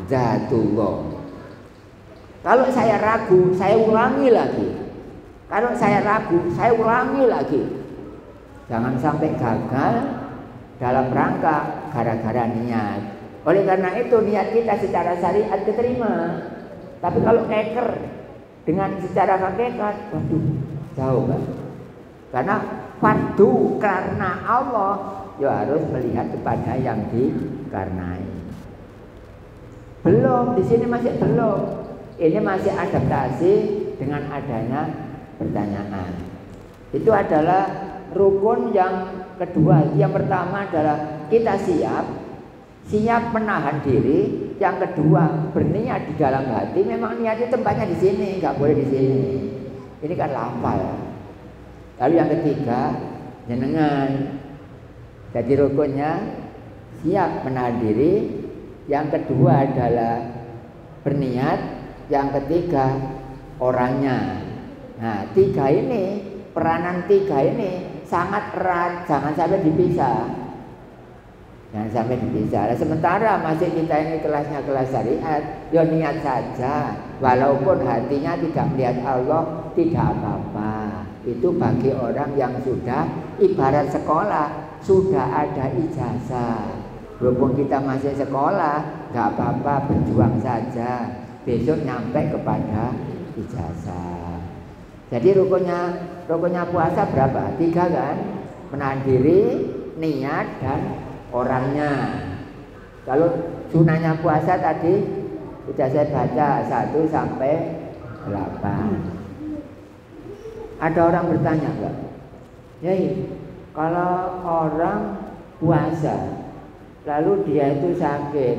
A: Zatullah. Kalau saya ragu, saya ulangi lagi. Kalau saya ragu, saya ulangi lagi. Jangan sampai gagal dalam rangka gara-gara niat. Oleh karena itu niat kita secara syariat diterima. Tapi kalau keker dengan secara hakikat, waduh, jauh kan? Karena fardu karena Allah, ya harus melihat kepada yang dikarnai. Belum, di sini masih belum. Ini masih adaptasi dengan adanya pertanyaan. Itu adalah rukun yang kedua. Yang pertama adalah kita siap menahan diri. Yang kedua, berniat di dalam hati. Memang niatnya tempatnya di sini, nggak boleh di sini. Ini kan lafal. Lalu yang ketiga, jenengan. Jadi rukunnya siap menahan diri. Yang kedua adalah berniat. Yang ketiga orangnya. Nah 3 ini, peranan 3 ini sangat erat, jangan sampai dipisah. Jangan sampai dipisah. Nah, sementara masih kita ini kelasnya kelas syariat, ya niat saja. Walaupun hatinya tidak melihat Allah, tidak apa-apa. Itu bagi orang yang sudah ibarat sekolah, sudah ada ijazah. Walaupun kita masih sekolah, nggak apa-apa, berjuang saja. Besok nyampe kepada ijazah. Jadi rukunnya puasa berapa? 3 kan? menahan diri, niat dan orangnya. Kalau sunahnya puasa tadi sudah saya baca 1 sampai 8. Ada orang bertanya enggak? Yai, kalau orang puasa lalu dia itu sakit,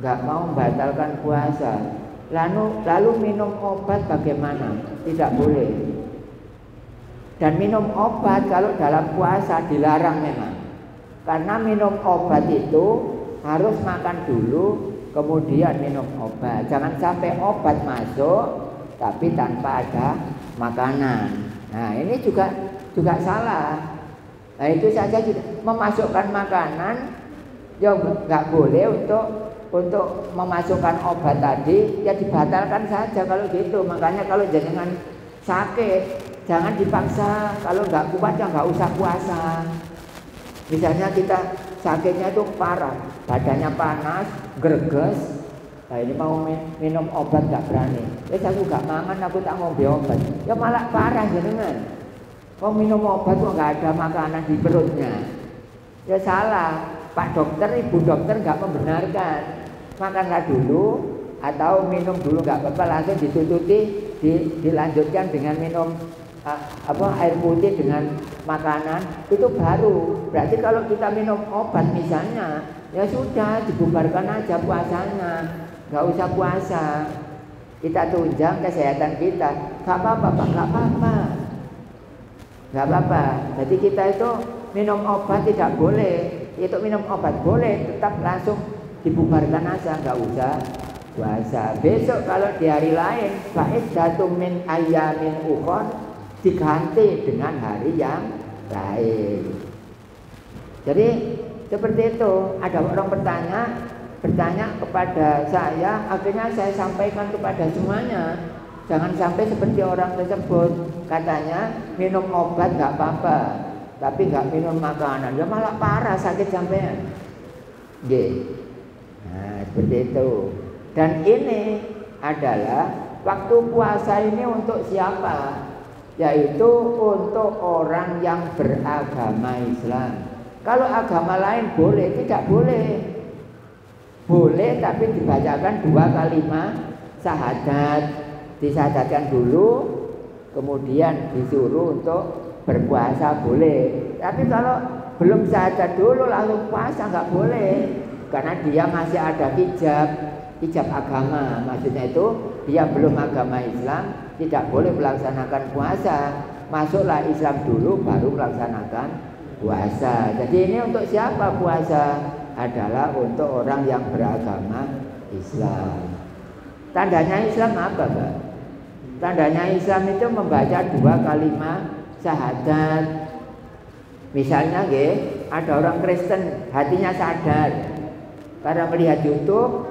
A: nggak mau membatalkan puasa, lalu minum obat bagaimana? Tidak boleh. Dan minum obat kalau dalam puasa dilarang memang. Karena minum obat itu harus makan dulu, kemudian minum obat. Jangan sampai obat masuk tapi tanpa ada makanan. Nah ini juga salah. Nah itu saja memasukkan makanan ya nggak boleh untuk memasukkan obat tadi, ya dibatalkan saja kalau gitu. Makanya kalau jenengan sakit jangan dipaksa, kalau nggak kuat ya nggak usah puasa. Misalnya kita sakitnya itu parah, badannya panas, greges, nah ini mau minum obat nggak berani. Aku nggak mangan, aku tak ngombe obat, ya malah parah jenengan. Mau minum obat kok nggak ada makanan di perutnya, ya salah. Pak dokter, ibu dokter nggak membenarkan. Makanlah dulu atau minum dulu nggak apa-apa, langsung ditutupi, dilanjutkan dengan minum air putih dengan makanan, itu baru. Berarti kalau kita minum obat misalnya, ya sudah dibubarkan aja puasanya, nggak usah puasa. Kita tunjang kesehatan kita, nggak apa-apa Pak, nggak apa-apa, nggak apa-apa. Jadi kita itu minum obat tidak boleh. Itu minum obat boleh, tetap langsung dibubarkan aja, nggak usah puasa. Besok kalau di hari lain, fa'iddatum min ayyamin ukhar, diganti dengan hari yang lain. Jadi seperti itu. Ada orang bertanya kepada saya, akhirnya saya sampaikan kepada semuanya. Jangan sampai seperti orang tersebut, katanya minum obat nggak apa-apa, tapi nggak minum makanan, ya malah parah sakit sampean. Nah seperti itu. Dan ini adalah waktu puasa ini untuk siapa? Yaitu untuk orang yang beragama Islam. Kalau agama lain boleh, tidak boleh. Boleh tapi dibacakan 2 kalimat syahadat, disyahadatkan dulu, kemudian disuruh untuk berpuasa boleh. Tapi kalau belum syahadat dulu lalu puasa nggak boleh, karena dia masih ada hijab agama. Maksudnya itu dia belum agama Islam, tidak boleh melaksanakan puasa. Masuklah Islam dulu baru melaksanakan puasa. Jadi ini untuk siapa puasa? Adalah untuk orang yang beragama Islam. Tandanya Islam apa, Pak? Tandanya Islam itu membaca 2 kalimat syahadat. Misalnya ada orang Kristen hatinya sadar karena melihat YouTube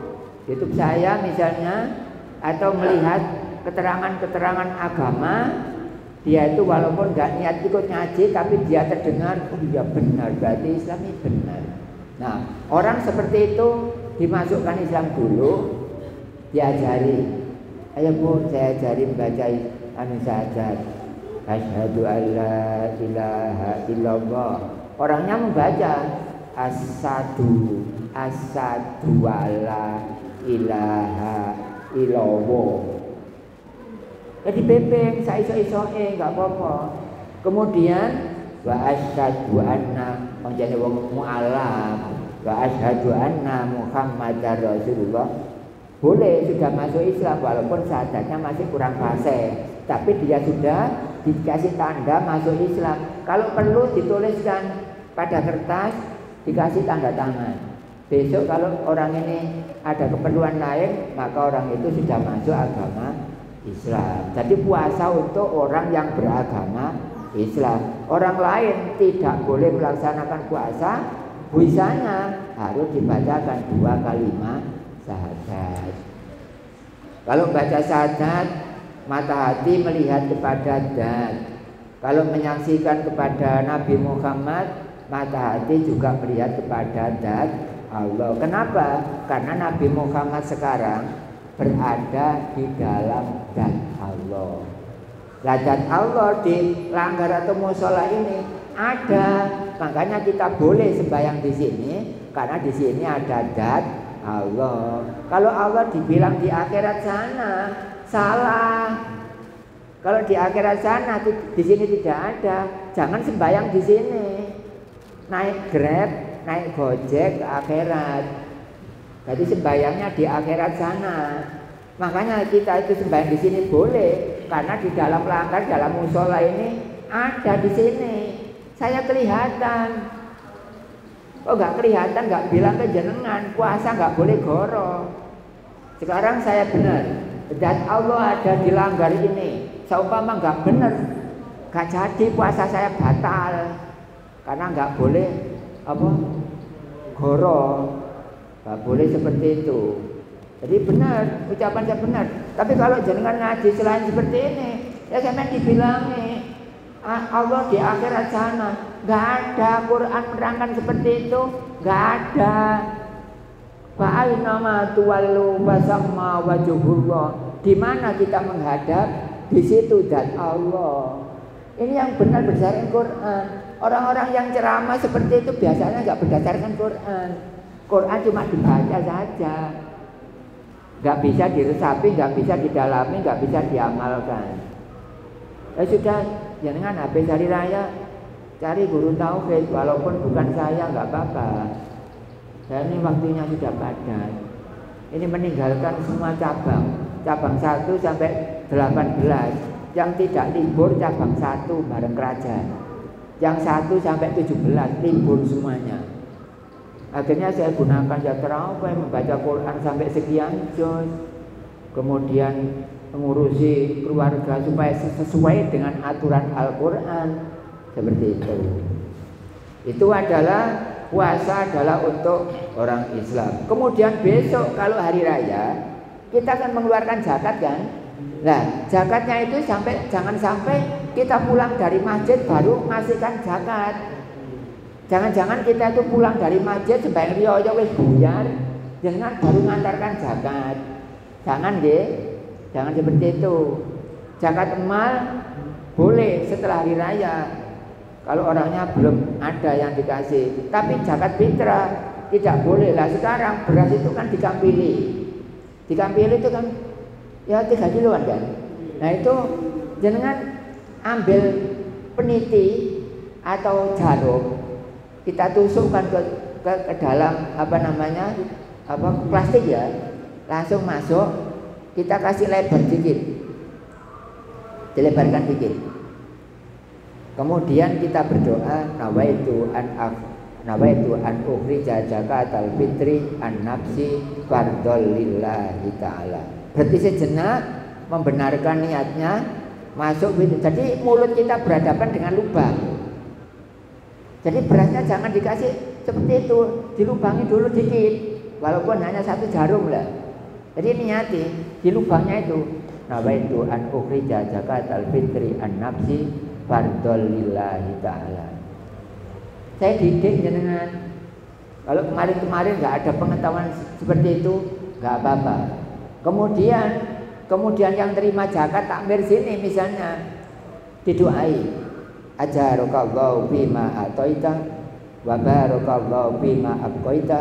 A: saya misalnya, atau melihat keterangan-keterangan agama, dia itu walaupun nggak niat ikut ngaji tapi dia terdengar, oh iya benar, berarti Islam ini benar. Nah orang seperti itu dimasukkan Islam dulu, diajari, ayo Bu saya ajari membaca syahadat, asyhadu alla ilaha illallah. Orangnya membaca asyhadu alla ilaha illallah. Jadi bebek saiso-isoe enggak apa-apa. Kemudian wa asyhadu anna menjadi wong mu'alaf, wa asyhadu anna Muhammadar Rasulullah. Boleh sudah masuk Islam walaupun syahadatnya masih kurang fasih, tapi dia sudah dikasih tanda masuk Islam. Kalau perlu dituliskan pada kertas, dikasih tanda tangan. Besok kalau orang ini ada keperluan lain, maka orang itu sudah masuk agama Islam. Jadi puasa untuk orang yang beragama Islam. Orang lain tidak boleh melaksanakan puasa, puasanya harus dibacakan 2 kalimat syahadat. Kalau baca syahadat, mata hati melihat kepada zat. Kalau menyaksikan kepada Nabi Muhammad, mata hati juga melihat kepada zat Allah. Kenapa? Karena Nabi Muhammad sekarang berada di dalam zat Allah. Zat Allah di langgar atau musola ini ada Makanya kita boleh sembahyang di sini karena di sini ada zat Allah. Kalau Allah dibilang di akhirat sana, salah. Kalau di akhirat sana, di sini tidak ada. Jangan sembahyang di sini. Naik Grab, naik Gojek ke akhirat. Jadi sembahyangnya di akhirat sana. Makanya kita itu sembahyang di sini boleh, karena di dalam langkah dalam musola ini ada di sini. Saya kelihatan. Oh nggak kelihatan, nggak bilang ke jenengan puasa nggak boleh goro. Sekarang saya benar, dan Allah ada di langgar ini. Seumpama nggak benar, nggak jadi puasa saya batal, karena nggak boleh apa goro, nggak boleh seperti itu. Jadi benar, ucapan saya benar. Tapi kalau jenengan ngaji selain seperti ini, ya saya dibilangi Allah di akhirat sana. Nggak ada Quran menerangkan seperti itu, nggak ada. Fa'ainama tuwallu fasamma wajhullah. Di mana kita menghadap, di situ zat Allah. Ini yang benar berdasarkan Quran. Orang-orang yang ceramah seperti itu biasanya nggak berdasarkan Quran. Quran cuma dibaca saja. Nggak bisa diresapi, nggak bisa didalami, nggak bisa diamalkan. Ya sudah, jangan habis hari raya cari guru tauhid, walaupun bukan saya nggak apa-apa. Dan ini waktunya sudah padat. Ini meninggalkan semua cabang 1 sampai 18. Yang tidak libur cabang 1 bareng kerajaan. Yang 1 sampai 17 libur semuanya. Akhirnya saya gunakan ya terawih, membaca Quran sampai sekian juz, kemudian mengurusi keluarga supaya sesuai dengan aturan Al-Quran, seperti itu. Itu adalah puasa adalah untuk orang Islam. Kemudian besok kalau hari raya kita akan mengeluarkan zakat kan? Nah zakatnya itu jangan sampai kita pulang dari masjid baru ngasihkan zakat. Jangan-jangan kita itu pulang dari masjid sembahyang riyo wis buyar, jangan baru ngantarkan zakat. Jangan deh, jangan seperti itu. Zakat emal boleh setelah hari raya, kalau orangnya belum ada yang dikasih. Tapi zakat fitrah tidak boleh lah. Sekarang beras itu kan dikampili. Dikampili itu kan ya 3 kiloan kan. Nah itu jangan ambil peniti atau jarum, kita tusukkan ke dalam plastik ya, langsung masuk, kita kasih lebar dikit, dilebarkan dikit, kemudian kita berdoa nawaitu an ukhrija zakatal fitri an nafsi fardhol lillahi ta'ala. Berarti sejenak membenarkan niatnya masuk, jadi mulut kita berhadapan dengan lubang. Jadi berasnya jangan dikasih seperti itu, dilubangi dulu dikit, walaupun hanya 1 jarum lah. Jadi niati di lubangnya itu nawaitu an ukhrija zakatal fitri an nafsi fardhol lillahi ta'ala. Saya didik jenengan. Kalau kemarin nggak ada pengetahuan seperti itu, nggak apa-apa. Kemudian yang terima zakat takmir sini misalnya didoai, ajarakallahu bima ataita wa barakallahu bima abqaita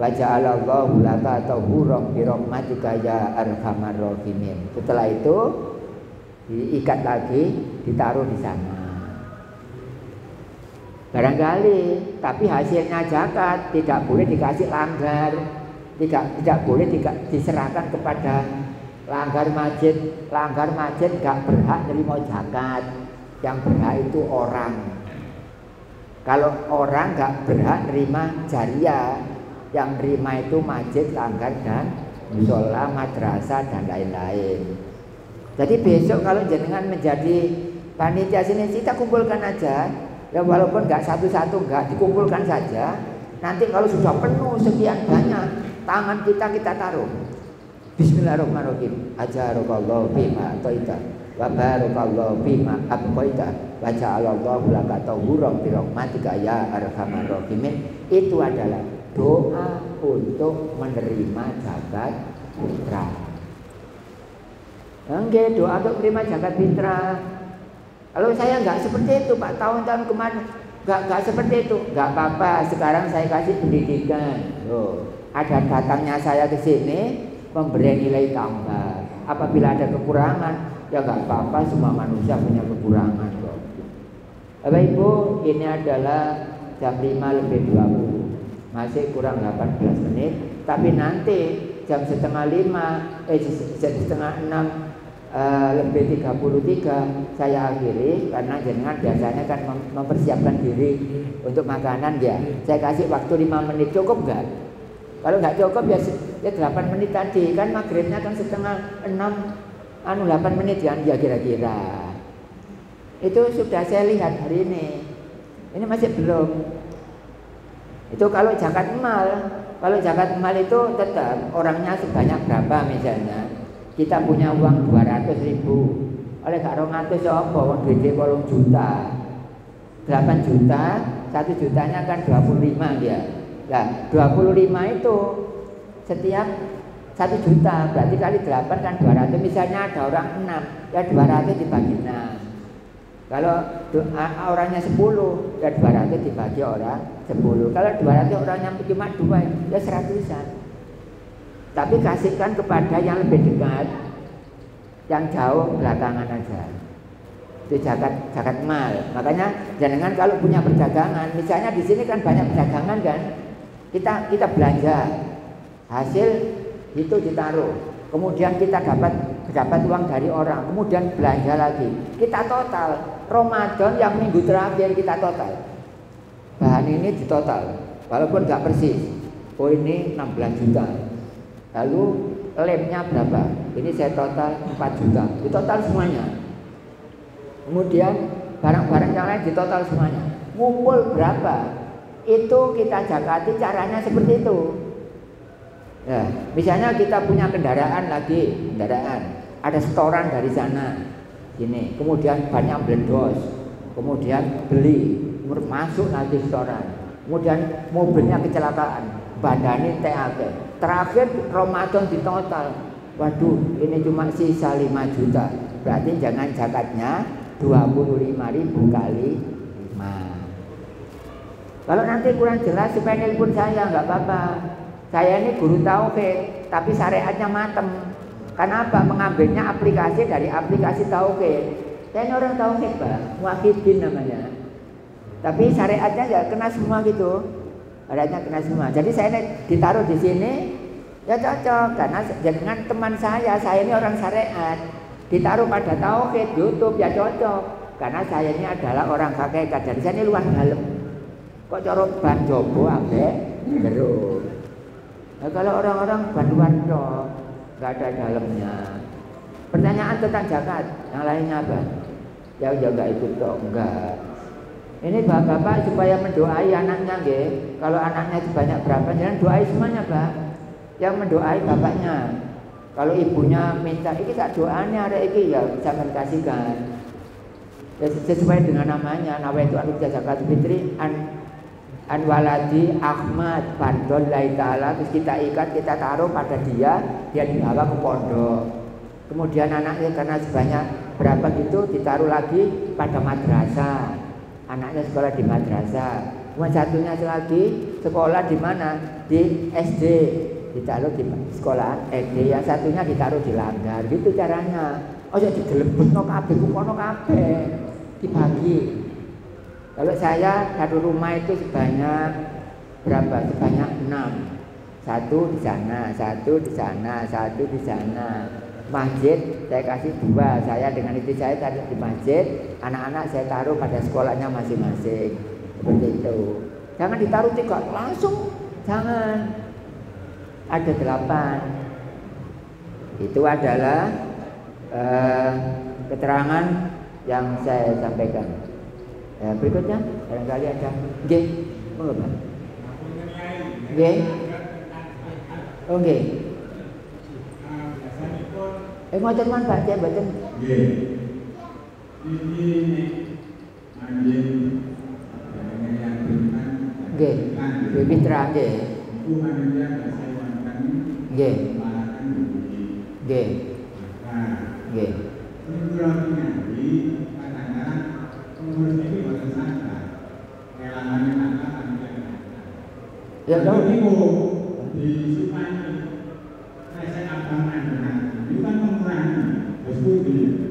A: wa ja'alallahu laka tahuran bi rahmatika ya arhamar rahimin. Setelah itu diikat lagi, ditaruh di sana. Barangkali, tapi hasilnya zakat tidak boleh dikasih langgar, tidak boleh diserahkan kepada langgar masjid. Langgar masjid gak berhak nerima zakat. Yang berhak itu orang. Kalau orang gak berhak nerima jariah, yang nerima itu masjid, langgar dan musola, madrasah dan lain-lain. Jadi besok kalau jenengan menjadi panitia sini, kita kumpulkan aja. Ya walaupun nggak satu-satu, nggak dikumpulkan saja. Nanti kalau sudah penuh sekian banyak, tangan kita taruh. Bismillahirrahmanirrahim. Ajarakallahu bima ataita wa barakallahu bima abqaita wa ja'alallahu laka tahuran bi rahmatika ya arhamar rahimin. Itu adalah doa untuk menerima zakat fitrah. Enggak, doa untuk menerima zakat fitrah. Kalau saya nggak seperti itu Pak, tahun-tahun kemarin Enggak seperti itu. Enggak apa-apa. Sekarang saya kasih pendidikan. Loh, ada datangnya saya ke sini memberi nilai tambah. Apabila ada kekurangan, ya enggak apa-apa. Semua manusia punya kekurangan kok. Bapak Ibu, ini adalah jam 5:20. Masih kurang 18 menit. Tapi nanti jam setengah 6 lebih 33 saya akhiri, karena jenengan biasanya kan mempersiapkan diri untuk makanan ya. Saya kasih waktu 5 menit, cukup nggak? Kalau nggak cukup ya 8 menit tadi, kan maghribnya kan setengah 6, 8 menit kan ya kira-kira. Itu sudah saya lihat hari ini. Ini masih belum. Itu kalau zakat mal. Kalau zakat mal itu tetap orangnya sebanyak berapa misalnya. Kita punya uang 200.000. Oleh gak 200 apa wong duit 8 juta. 8 juta, 1 jutanya kan 25 ya. Nah, 25 itu setiap 1 juta, berarti kali 8 kan 200. Misalnya ada orang 6, ya 200 dibagi 6. Kalau orangnya 10, ya 200 dibagi orang 10. Kalau 200 orangnya cuma 2, ya 100-an. Tapi kasihkan kepada yang lebih dekat, yang jauh belakangan aja. Itu zakat mal. Makanya jangan kalau punya perdagangan, misalnya di sini kan banyak perdagangan kan, kita belanja, hasil itu ditaruh, kemudian kita dapat uang dari orang, kemudian belanja lagi, kita total. Ramadan yang minggu terakhir kita total. Bahan ini ditotal, walaupun nggak persis. Oh ini 16 juta. Lalu lemnya berapa? Ini saya total 4 juta. Ditotal semuanya. Kemudian barang-barang yang lain ditotal semuanya. Ngumpul berapa? Itu kita zakati, caranya seperti itu. Nah, misalnya kita punya kendaraan, ada setoran dari sana. Ini, kemudian banyak blendos, kemudian beli, masuk lagi setoran, kemudian mobilnya kecelakaan, badani TAK, terakhir Ramadan di total, waduh ini cuma sisa 5 juta, berarti jangan zakatnya 25.000 kali 5. Kalau nanti kurang jelas supaya nelpon saya, nggak apa-apa. Saya ini guru tauhid, tapi syariatnya matem. Kenapa? Mengambilnya aplikasi dari aplikasi tauhid. Saya ini orang tauhid, Pak, muwahhidin namanya. Tapi syariatnya nggak kena semua gitu. Syariatnya kena semua. Jadi saya ditaruh di sini, ya cocok. Karena dengan teman saya ini orang syariat. Ditaruh pada tauhid, YouTube, ya cocok. Karena saya ini adalah orang hakikat. Jadi saya ini luas dalam. Kok corot ban jobo ambek jero. Nah, kalau orang-orang bantuan dong, nggak ada dalamnya. Pertanyaan tentang zakat, yang lainnya apa? Ya nggak ikut dong, enggak. Ini bapak-bapak supaya mendoai anaknya, nggih. Kalau anaknya sebanyak berapa, jangan doai semuanya, Pak. Yang mendoai bapaknya. Kalau ibunya minta, ini tak doanya ada ini, ya jangan kasihkan. Ya, sesuai dengan namanya, nawaitu an zakat fitri an waladi Ahmad Fardhon Lillahi Ta'ala, terus kita ikat, kita taruh pada dia dibawa ke pondok. Kemudian anaknya karena sebanyak berapa gitu ditaruh lagi pada madrasah, anaknya sekolah di madrasah. Kemudian satunya lagi sekolah di mana? Di SD, ditaruh di sekolah SD. Yang satunya ditaruh di langgar, gitu caranya. Oh jadi digelebetno kabeh, kumono kabeh dibagi. Kalau saya satu rumah itu sebanyak berapa? Sebanyak 6. Satu di sana, satu di sana, satu di sana. Masjid saya kasih 2. Saya dengan itu saya taruh di masjid. Anak-anak saya taruh pada sekolahnya masing-masing. Seperti itu. Jangan ditaruh 3 langsung. Jangan. Ada 8. Itu adalah keterangan yang saya sampaikan. Ya, berikutnya barangkali ada G, monggo Pak. G. Oke. Ngoten man Pak, saya mboten.
D: Nggih. Iki anjing yang beriman.
A: Nggih. Mitra nggih.
D: Iku manusia saya wonten.
A: Nggih.
D: Malahan dugi.
A: Nggih.
D: Nah,
A: nggih.
D: Ini kula ningali kadang-kadang umur ini boten sadar.
A: Ya dong.
D: Disukani resek abangan benar. Itu kan pengurangan. Bosku ini.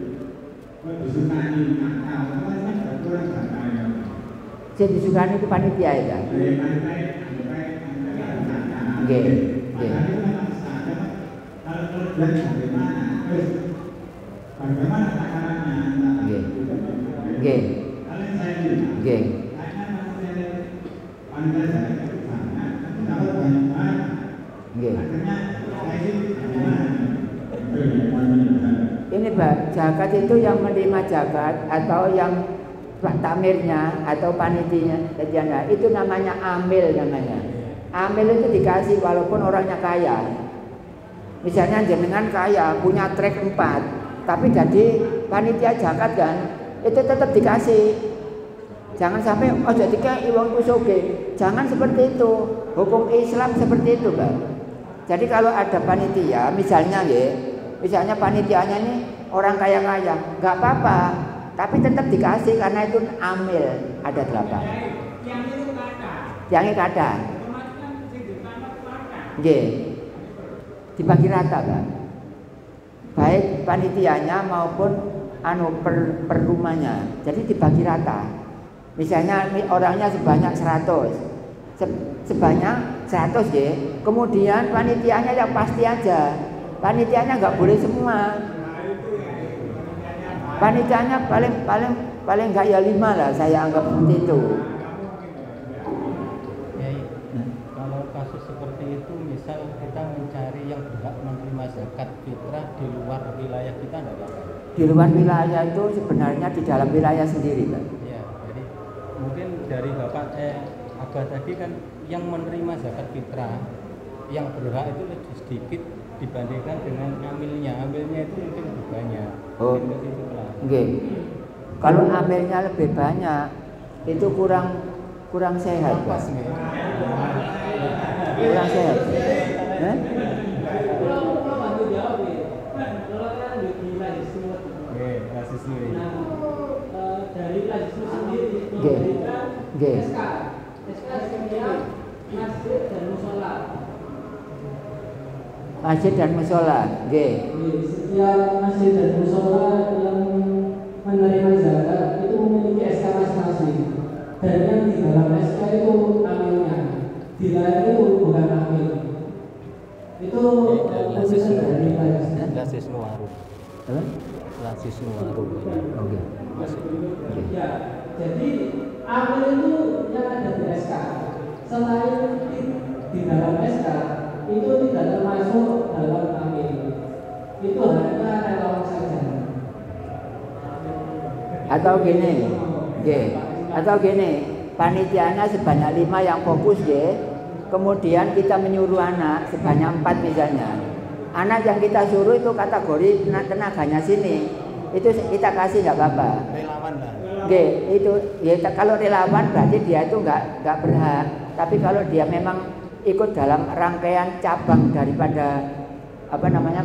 D: Kalau disukani nakal, kan ada kurang bakal.
A: Saya disukani itu panitia ya. Oke.
D: Bagaimana takarannya?
A: Oke. Oke. Ini Pak, zakat itu yang menerima zakat atau yang takmirnya atau panitianya itu namanya amil namanya. Amil itu dikasih walaupun orangnya kaya. Misalnya jenengan kaya punya trek 4, tapi jadi panitia zakat kan, itu tetap dikasih. Jangan sampai jadi kayak wong soge. Jangan seperti itu. Hukum Islam seperti itu, Pak. Jadi kalau ada panitia, misalnya misalnya panitianya ini orang kaya-kaya, nggak apa-apa, tapi tetap dikasih karena itu amil ada 8. Yang kata. Dibagi rata, Pak. Baik panitianya maupun per rumahnya. Jadi dibagi rata. Misalnya orangnya sebanyak 100. Sebanyak 100 kemudian panitianya yang pasti aja. Panitianya nggak boleh semua. Panitianya paling nggak ya 5 lah, saya anggap seperti itu.
B: Kalau kasus seperti itu, misal kita mencari yang berhak menerima zakat fitrah di luar wilayah kita, nggak apa-apa.
A: Di luar wilayah itu sebenarnya di dalam wilayah sendiri, Pak.
B: Iya, jadi mungkin dari Bapak Abah tadi kan yang menerima zakat fitrah yang berhak itu lebih sedikit dibandingkan dengan amilnya. Amilnya itu mungkin lebih banyak.
A: Oh, oke. Kalau amilnya lebih banyak, itu kurang sehat, Pak. Kurang sehat.
E: Dari Lazisme sendiri memberikan SK masjid dan musola.
A: Masjid dan musola,
E: Setiap masjid dan musola yang menerima zakat itu memiliki SK masing-masing. Dan yang di dalam SK itu amilnya, di lain itu bukan amil. Itu tulisan dari
B: Lasis Nuwaru. Lasis Nuwaru.
A: Oke.
E: Ya, jadi amil itu yang ada di SK. Selain di dalam SK itu tidak termasuk dalam amil. Itu hanya relawan saja.
A: Atau gini, panitianya sebanyak 5 yang fokus kemudian kita menyuruh anak sebanyak 4 misalnya. Anak yang kita suruh itu kategori tenaganya sini, itu kita kasih nggak apa-apa.
B: Relawan lah.
A: Itu ya, kalau relawan berarti dia itu nggak berhak. Tapi kalau dia memang ikut dalam rangkaian cabang daripada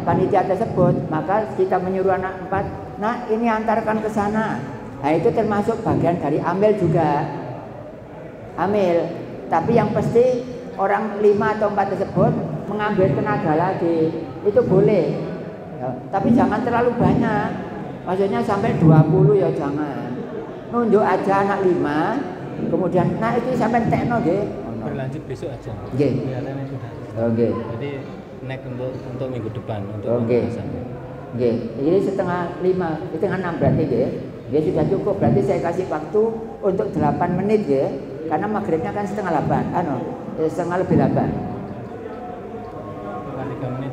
A: panitia tersebut, maka kita menyuruh anak 4, nah ini antarkan ke sana. Nah itu termasuk bagian dari amil juga. Amil. Tapi yang pasti orang 5 atau 4 tersebut mengambil tenaga lagi, itu boleh ya, tapi jangan terlalu banyak, maksudnya sampai 20 ya jangan. Nunjuk aja anak 5, kemudian nah itu sampai tekno
B: berlanjut besok aja.
A: Kelihatannya sudah. Oke.
B: Jadi naik untuk minggu depan untuk
A: pembahasannya. Jadi setengah 5, setengah 6 berarti dia sudah cukup. Berarti saya kasih waktu untuk 8 menit karena maghribnya kan setengah 8, setengah lebih 8.
B: 3 menit.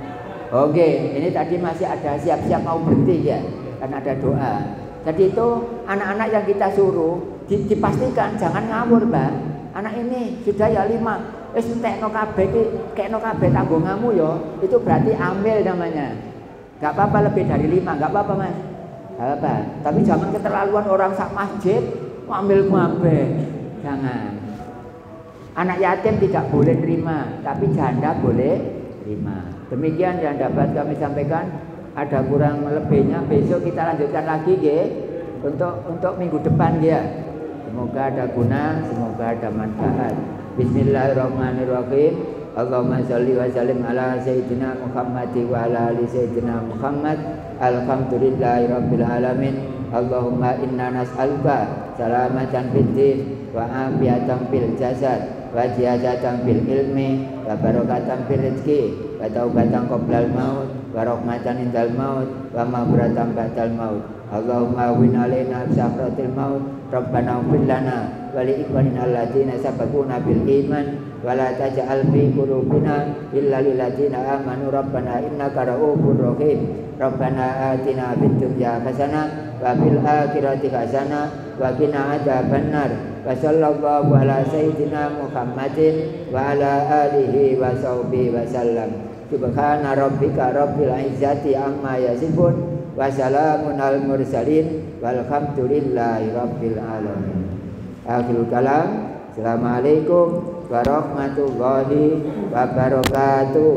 A: Oke, ini tadi masih ada siap-siap mau berhenti karena ada doa. Jadi itu anak-anak yang kita suruh dipastikan jangan ngawur, Mbak. Anak ini sudah ya 5, tekno kabeh kekno kabeh tanggunganmu itu berarti ambil namanya. Gak apa-apa lebih dari 5, gak apa-apa Mas. Gak apa. Tapi jangan keterlaluan orang sak masjid ambil kabeh. Jangan. Anak yatim tidak boleh terima, tapi janda boleh terima. Demikian yang dapat kami sampaikan. Ada kurang lebihnya besok kita lanjutkan lagi untuk minggu depan Semoga ada guna, semoga ada manfaat. Bismillahirrahmanirrahim. Allahumma sholli wa sallim ala sayyidina Muhammad wa ala ali sayyidina Muhammad. Alhamdulillahi rabbil alamin. Allahumma inna nas'aluka salamatan fid din wa afiyatan fil jasad wa ziyadatan fil ilmi wa barakatan fil rizqi wa taubatan qoblal maut wa rahmatan indal maut wa maghfiratan ba'dal maut. Allahumma win alaina sakratil maut. Rabbana ighfir lana wa li ikhwanina alladziina sabaquna bil iman wa la taj'al fi qulubina illa lil ladziina amanu. Rabbana innaka ra'ufur rahim. Rabbana atina fid dunya hasanah wa fil akhirati hasanah wa qina adzabannar. Wa sallallahu ala sayyidina Muhammadin wa ala alihi wa sahbihi wa sallam. Subhana rabbika rabbil izzati amma yasifun wa salamun al mursalin walhamdulillahi rabbil alamin. Akhirul kalam. Assalamualaikum warahmatullahi wabarakatuh.